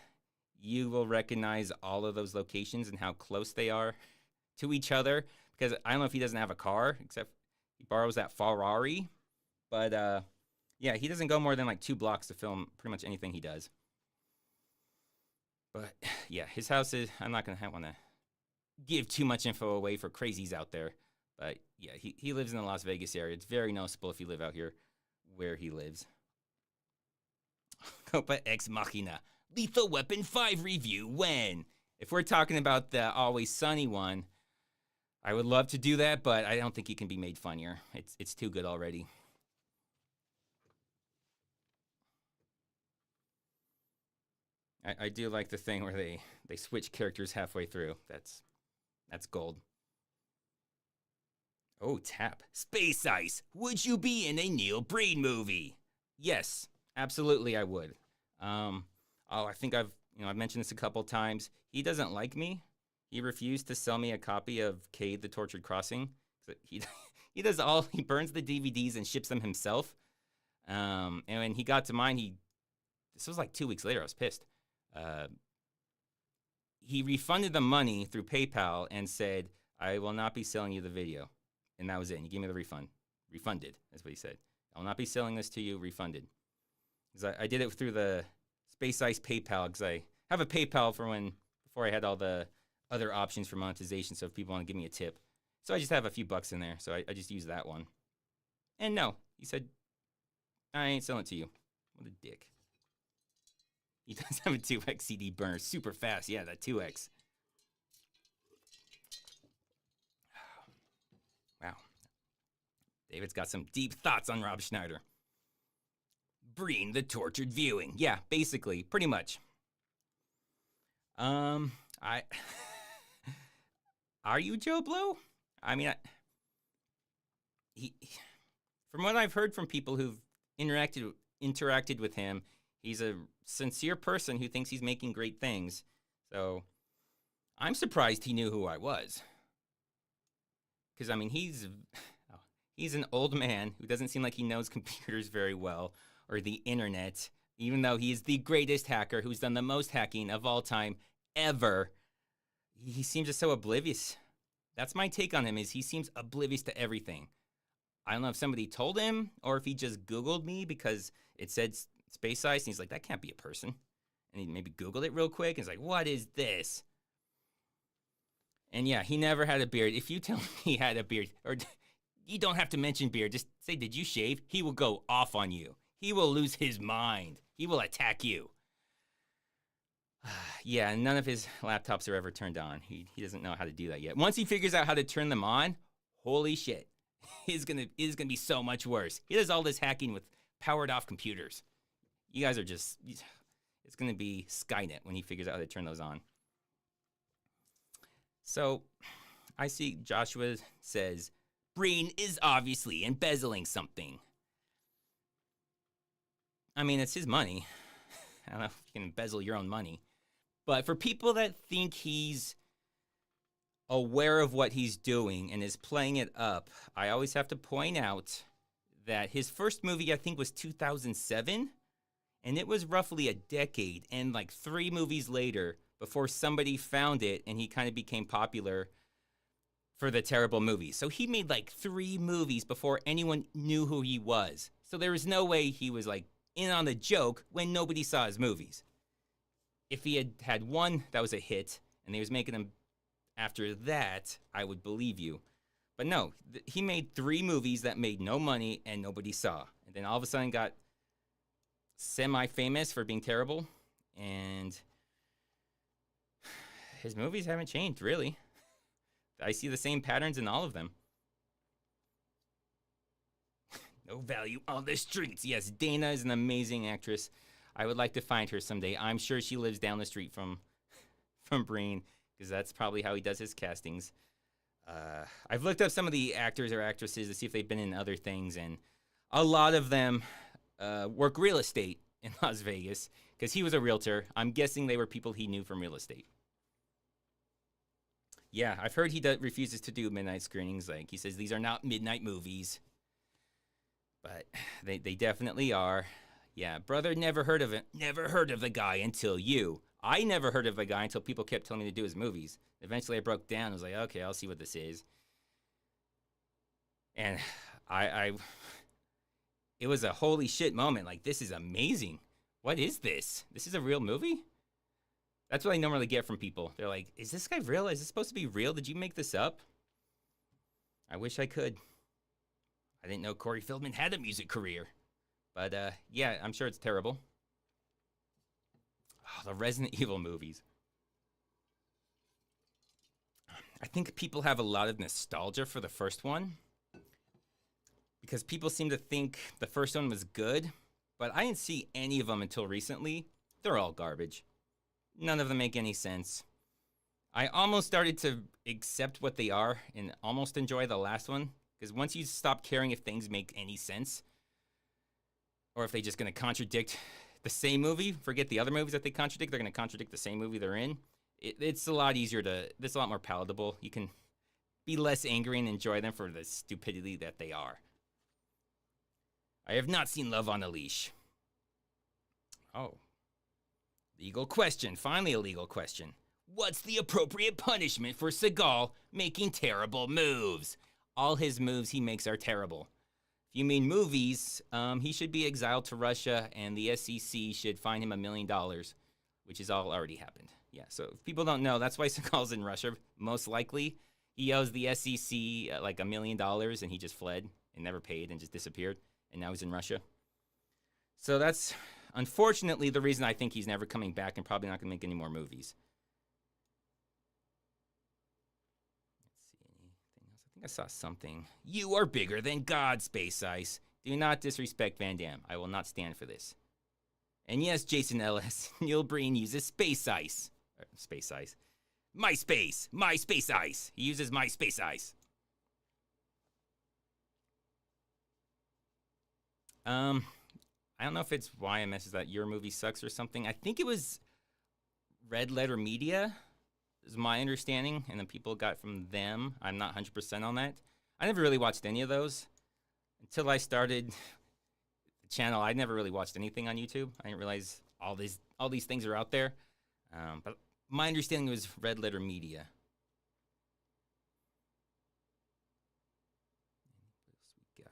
you will recognize all of those locations and how close they are to each other. Because I don't know if he doesn't have a car, except he borrows that Ferrari. But yeah, he doesn't go more than like 2 blocks to film pretty much anything he does. But yeah, his house is, I'm not going to want to give too much info away for crazies out there. But yeah, he lives in the Las Vegas area. It's very noticeable if you live out here where he lives. Copa Ex Machina. Lethal Weapon 5 review when? If we're talking about the Always Sunny one, I would love to do that, but I don't think it can be made funnier. It's too good already. I do like the thing where they switch characters halfway through. That's gold. Oh, tap. Space Ice. Would you be in a Neil Breen movie? Yes, absolutely I would. I think I've mentioned this a couple times. He doesn't like me. He refused to sell me a copy of Cade the Tortured Crossing. He he burns the DVDs and ships them himself. And when he got to mine, this was like 2 weeks later. I was pissed. He refunded the money through PayPal and said, "I will not be selling you the video." And that was it. And he gave me the refund. Refunded, that's what he said. "I will not be selling this to you, refunded." Because I did it through the Space Ice PayPal, because I have a PayPal before I had all the other options for monetization, so if people want to give me a tip. So I just have a few bucks in there, so I just use that one. And no, he said, "I ain't selling it to you." What a dick. He does have a 2X CD burner, super fast. Yeah, that 2X. Wow. David's got some deep thoughts on Rob Schneider. Breen the tortured viewing. Yeah, basically, pretty much. Are you Joe Blow? I mean, from what I've heard from people who've interacted with him, he's a sincere person who thinks he's making great things. So I'm surprised he knew who I was. Because, I mean, he's an old man who doesn't seem like he knows computers very well or the internet, even though he is the greatest hacker who's done the most hacking of all time ever. He seems just so oblivious. That's my take on him, is he seems oblivious to everything. I don't know if somebody told him or if he just Googled me because it said Space Ice, and he's like, that can't be a person. And he maybe Googled it real quick, and he's like, what is this? And yeah, he never had a beard. If you tell me he had a beard, or you don't have to mention beard, just say, did you shave? He will go off on you. He will lose his mind. He will attack you. Yeah, none of his laptops are ever turned on. He doesn't know how to do that yet. Once he figures out how to turn them on, holy shit. It's gonna be so much worse. He does all this hacking with powered off computers. You guys are just, it's gonna be Skynet when he figures out how to turn those on. So, I see Joshua says, Breen is obviously embezzling something. I mean, it's his money. I don't know if you can embezzle your own money. But for people that think he's aware of what he's doing and is playing it up, I always have to point out that his first movie, I think, was 2007. And it was roughly a decade and like 3 movies later before somebody found it and he kind of became popular for the terrible movies. So he made like 3 movies before anyone knew who he was. So there was no way he was like in on the joke when nobody saw his movies. If he had one that was a hit and he was making them after that, I would believe you. But no, he made 3 movies that made no money and nobody saw. And then all of a sudden got semi-famous for being terrible. And his movies haven't changed, really. I see the same patterns in all of them. No value on the streets. Yes, Dana is an amazing actress. I would like to find her someday. I'm sure she lives down the street from Breen, because that's probably how he does his castings. I've looked up some of the actors or actresses to see if they've been in other things, and a lot of them work real estate in Las Vegas, because he was a realtor. I'm guessing they were people he knew from real estate. Yeah, I've heard he refuses to do midnight screenings. Like, he says these are not midnight movies. But they definitely are. Yeah, brother, never heard of it. Never heard of the guy until you. I never heard of the guy until people kept telling me to do his movies. Eventually I broke down. I was like, okay, I'll see what this is. And it was a holy shit moment. Like, this is amazing. What is this? This is a real movie? That's what I normally get from people. They're like, is this guy real? Is this supposed to be real? Did you make this up? I wish I could. I didn't know Corey Feldman had a music career. But, yeah, I'm sure it's terrible. Oh, the Resident Evil movies. I think people have a lot of nostalgia for the first one. Because people seem to think the first one was good. But I didn't see any of them until recently. They're all garbage. None of them make any sense. I almost started to accept what they are and almost enjoy the last one, because once you stop caring if things make any sense, or if they're just going to contradict the same movie, forget the other movies that they contradict, they're going to contradict the same movie they're in. It's a lot easier it's a lot more palatable. You can be less angry and enjoy them for the stupidity that they are. I have not seen Love on a Leash. Oh. Legal question. Finally a legal question. What's the appropriate punishment for Seagal making terrible moves? All his moves he makes are terrible. If you mean movies, he should be exiled to Russia, and the SEC should fine him $1 million, which has all already happened. Yeah, so if people don't know, that's why Seagal's in Russia. Most likely, he owes the SEC like $1 million, and he just fled and never paid and just disappeared, and now he's in Russia. So that's, unfortunately, the reason I think he's never coming back and probably not going to make any more movies. Let's see, anything else? I think I saw something. You are bigger than God, Space Ice. Do not disrespect Van Damme. I will not stand for this. And yes, Jason Ellis, Neil Breen uses Space Ice. Space Ice. My Space Ice. He uses My Space Ice. I don't know if it's YMS, is that Your Movie Sucks or something. I think it was Red Letter Media, is my understanding, and the people got from them. I'm not 100% on that. I never really watched any of those. Until I started the channel, I never really watched anything on YouTube. I didn't realize all these things are out there. But my understanding was Red Letter Media. What else we got?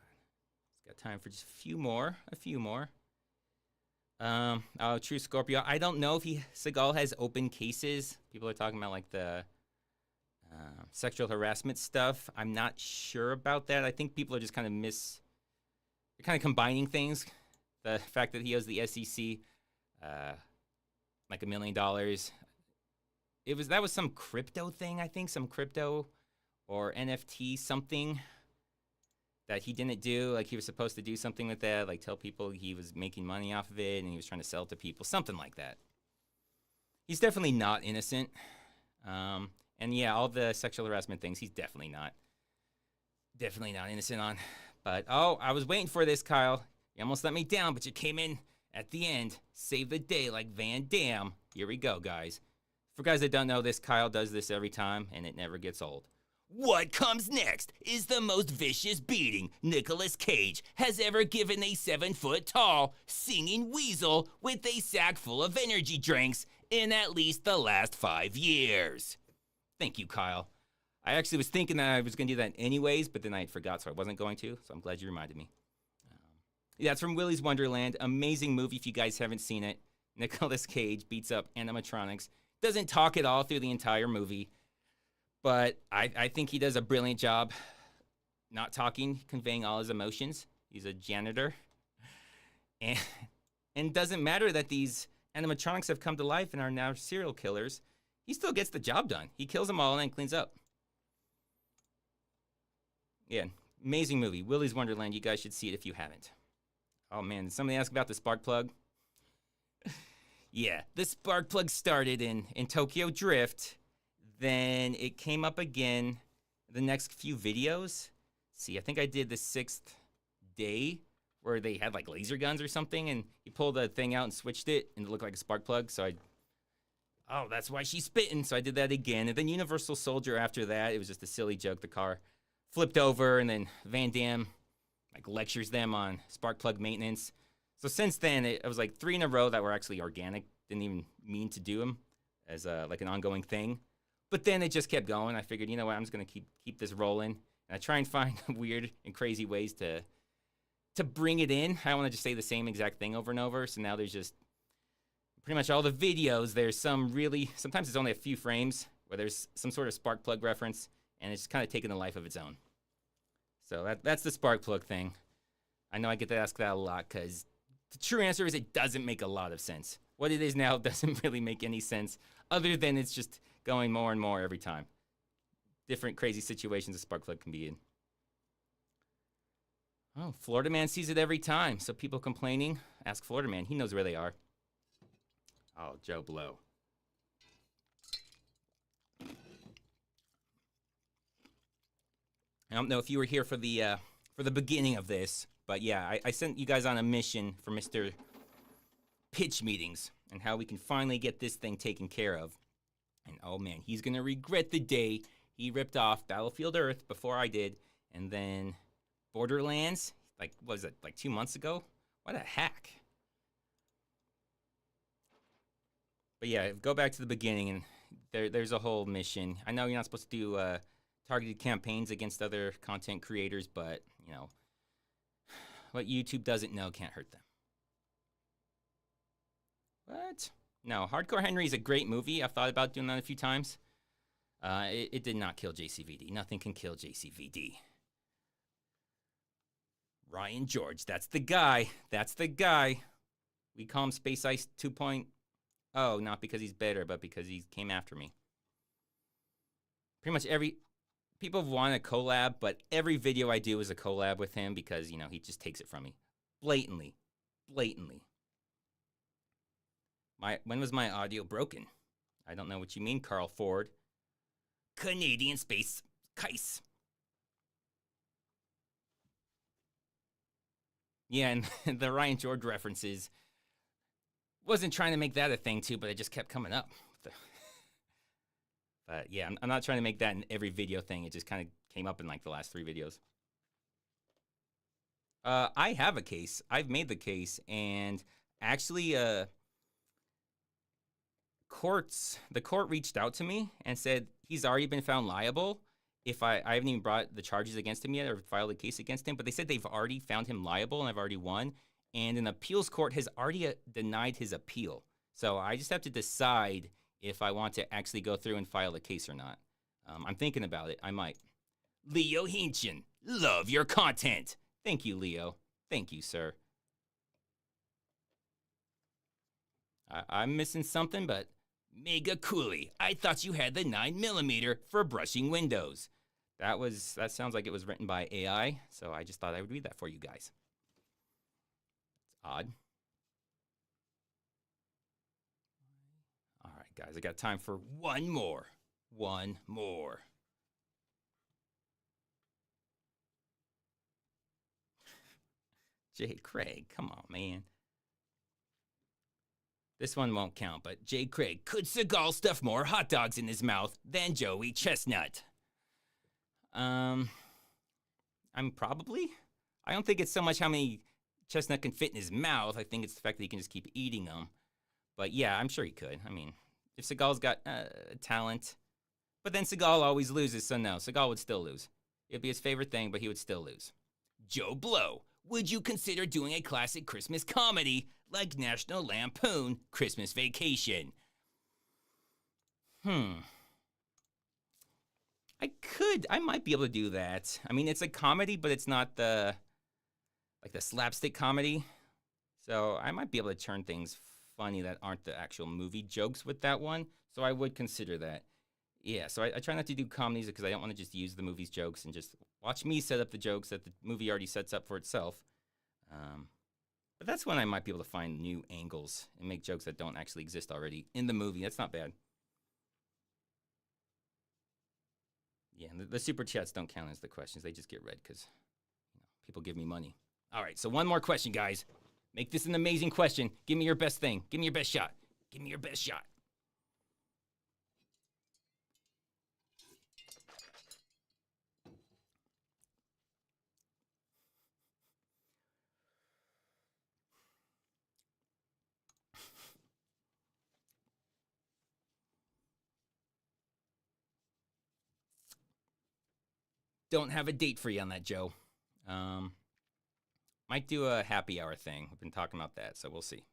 Got time for just a few more. True Scorpio. I don't know if Seagal has open cases. People are talking about like the sexual harassment stuff. I'm not sure about that. I think people are just kind of they're kind of combining things. The fact that he owes the SEC like $1 million. That was some crypto thing, I think, some crypto or NFT something that he didn't do. Like he was supposed to do something with that, like tell people he was making money off of it and he was trying to sell it to people, something like that. He's definitely not innocent. And yeah, all the sexual harassment things, he's definitely not innocent on. But, oh, I was waiting for this, Kyle. You almost let me down, but you came in at the end. Save the day like Van Damme. Here we go, guys. For guys that don't know this, Kyle does this every time, and it never gets old. What comes next is the most vicious beating Nicolas Cage has ever given a 7-foot-tall singing weasel with a sack full of energy drinks in at least the last 5 years. Thank you, Kyle. I actually was thinking that I was going to do that anyways, but then I forgot, so I wasn't going to, so I'm glad you reminded me. Yeah, it's from Willy's Wonderland. Amazing movie if you guys haven't seen it. Nicolas Cage beats up animatronics. Doesn't talk at all through the entire movie, but I think he does a brilliant job not talking, conveying all his emotions. He's a janitor. And it doesn't matter that these animatronics have come to life and are now serial killers. He still gets the job done. He kills them all and then cleans up. Yeah, amazing movie. Willy's Wonderland. You guys should see it if you haven't. Oh, man. Did somebody ask about the spark plug? Yeah, the spark plug started in Tokyo Drift. Then it came up again the next few videos. See, I think I did the 6th day where they had like laser guns or something, and you pulled the thing out and switched it, and it looked like a spark plug. So oh, that's why she's spitting. So I did that again. And then Universal Soldier after that, it was just a silly joke. The car flipped over, and then Van Damme like lectures them on spark plug maintenance. So since then, it was like 3 in a row that were actually organic. Didn't even mean to do them as like an ongoing thing. But then it just kept going. I figured, you know what, I'm just going to keep this rolling. And I try and find weird and crazy ways to bring it in. I don't want to just say the same exact thing over and over. So now there's just pretty much all the videos. There's sometimes it's only a few frames where there's some sort of spark plug reference, and it's kind of taken a life of its own. So that's the spark plug thing. I know I get to ask that a lot because the true answer is it doesn't make a lot of sense. What it is now doesn't really make any sense other than it's just going more and more every time. Different crazy situations a spark plug can be in. Oh, Florida Man sees it every time. So people complaining, ask Florida Man. He knows where they are. Oh, Joe Blow. I don't know if you were here for the beginning of this, but yeah, I sent you guys on a mission for Mr. Pitch Meetings and how we can finally get this thing taken care of. And oh man, he's gonna regret the day he ripped off Battlefield Earth before I did, and then Borderlands, like, what was it, like 2 months ago? What a hack. But yeah, go back to the beginning, and there's a whole mission. I know you're not supposed to do targeted campaigns against other content creators, but, you know, what YouTube doesn't know can't hurt them. What? No, Hardcore Henry is a great movie. I've thought about doing that a few times. It did not kill JCVD. Nothing can kill JCVD. Ryan George, that's the guy. That's the guy. We call him Space Ice 2.0, not because he's better, but because he came after me. Pretty much people have wanted a collab, but every video I do is a collab with him because, you know, he just takes it from me. Blatantly. When was my audio broken? I don't know what you mean, Carl Ford. Canadian Space Kais. Yeah, and the Ryan George references, wasn't trying to make that a thing too, but it just kept coming up. But yeah, I'm not trying to make that in every video thing. It just kind of came up in like the last 3 videos. I have a case. I've made the case, and actually, the court reached out to me and said he's already been found liable. If I haven't even brought the charges against him yet or filed a case against him, but they said they've already found him liable and I've already won. And an appeals court has already denied his appeal. So I just have to decide if I want to actually go through and file a case or not. I'm thinking about it. I might. Leo Hinchin, love your content. Thank you, Leo. Thank you, sir. I'm missing something, but Mega Cooley, I thought you had the 9mm for brushing windows. That sounds like it was written by AI, so I just thought I would read that for you guys. It's odd. All right, guys, I got time for one more. One more. Jay Craig, come on, man. This one won't count, but Jay Craig, could Seagal stuff more hot dogs in his mouth than Joey Chestnut? I'm probably. I don't think it's so much how many Chestnut can fit in his mouth. I think it's the fact that he can just keep eating them. But yeah, I'm sure he could. I mean, if Seagal's got talent. But then Seagal always loses, so no, Seagal would still lose. It'd be his favorite thing, but he would still lose. Joe Blow, would you consider doing a classic Christmas comedy like National Lampoon Christmas Vacation? I might be able to do that. I mean, it's a comedy, but it's not the slapstick comedy. So I might be able to turn things funny that aren't the actual movie jokes with that one. So I would consider that. Yeah, so I try not to do comedies because I don't want to just use the movie's jokes and just watch me set up the jokes that the movie already sets up for itself. But that's when I might be able to find new angles and make jokes that don't actually exist already in the movie. That's not bad. Yeah, the super chats don't count as the questions. They just get read because people give me money. All right, so one more question, guys. Make this an amazing question. Give me your best thing. Give me your best shot. Give me your best shot. Don't have a date for you on that, Joe. Might do a happy hour thing. We've been talking about that, so we'll see.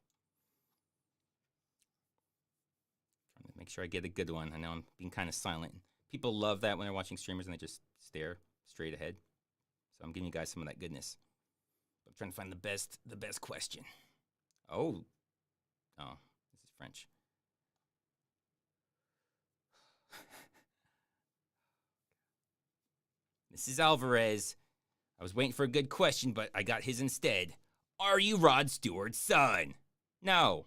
Trying to make sure I get a good one. I know I'm being kind of silent. People love that when they're watching streamers and they just stare straight ahead. So I'm giving you guys some of that goodness. I'm trying to find the best question. Oh, this is French. Mrs. Alvarez, I was waiting for a good question, but I got his instead. Are you Rod Stewart's son? No.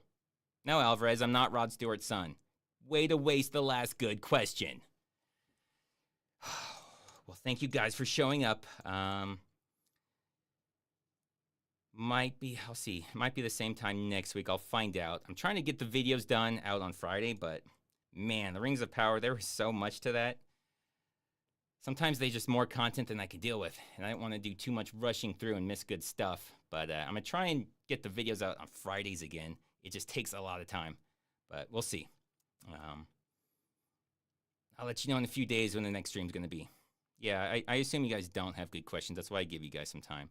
No, Alvarez, I'm not Rod Stewart's son. Way to waste the last good question. Well, thank you guys for showing up. I'll see. Might be the same time next week. I'll find out. I'm trying to get the videos done out on Friday, but man, the Rings of Power, there was so much to that. Sometimes they just more content than I can deal with, and I don't want to do too much rushing through and miss good stuff. But I'm going to try and get the videos out on Fridays again. It just takes a lot of time, but we'll see. I'll let you know in a few days when the next stream's going to be. Yeah, I assume you guys don't have good questions. That's why I give you guys some time.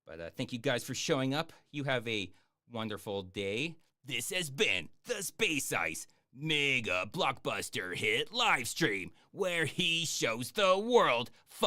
But thank you guys for showing up. You have a wonderful day. This has been the Space Ice Mega Blockbuster Hit live stream, where he shows the world fuck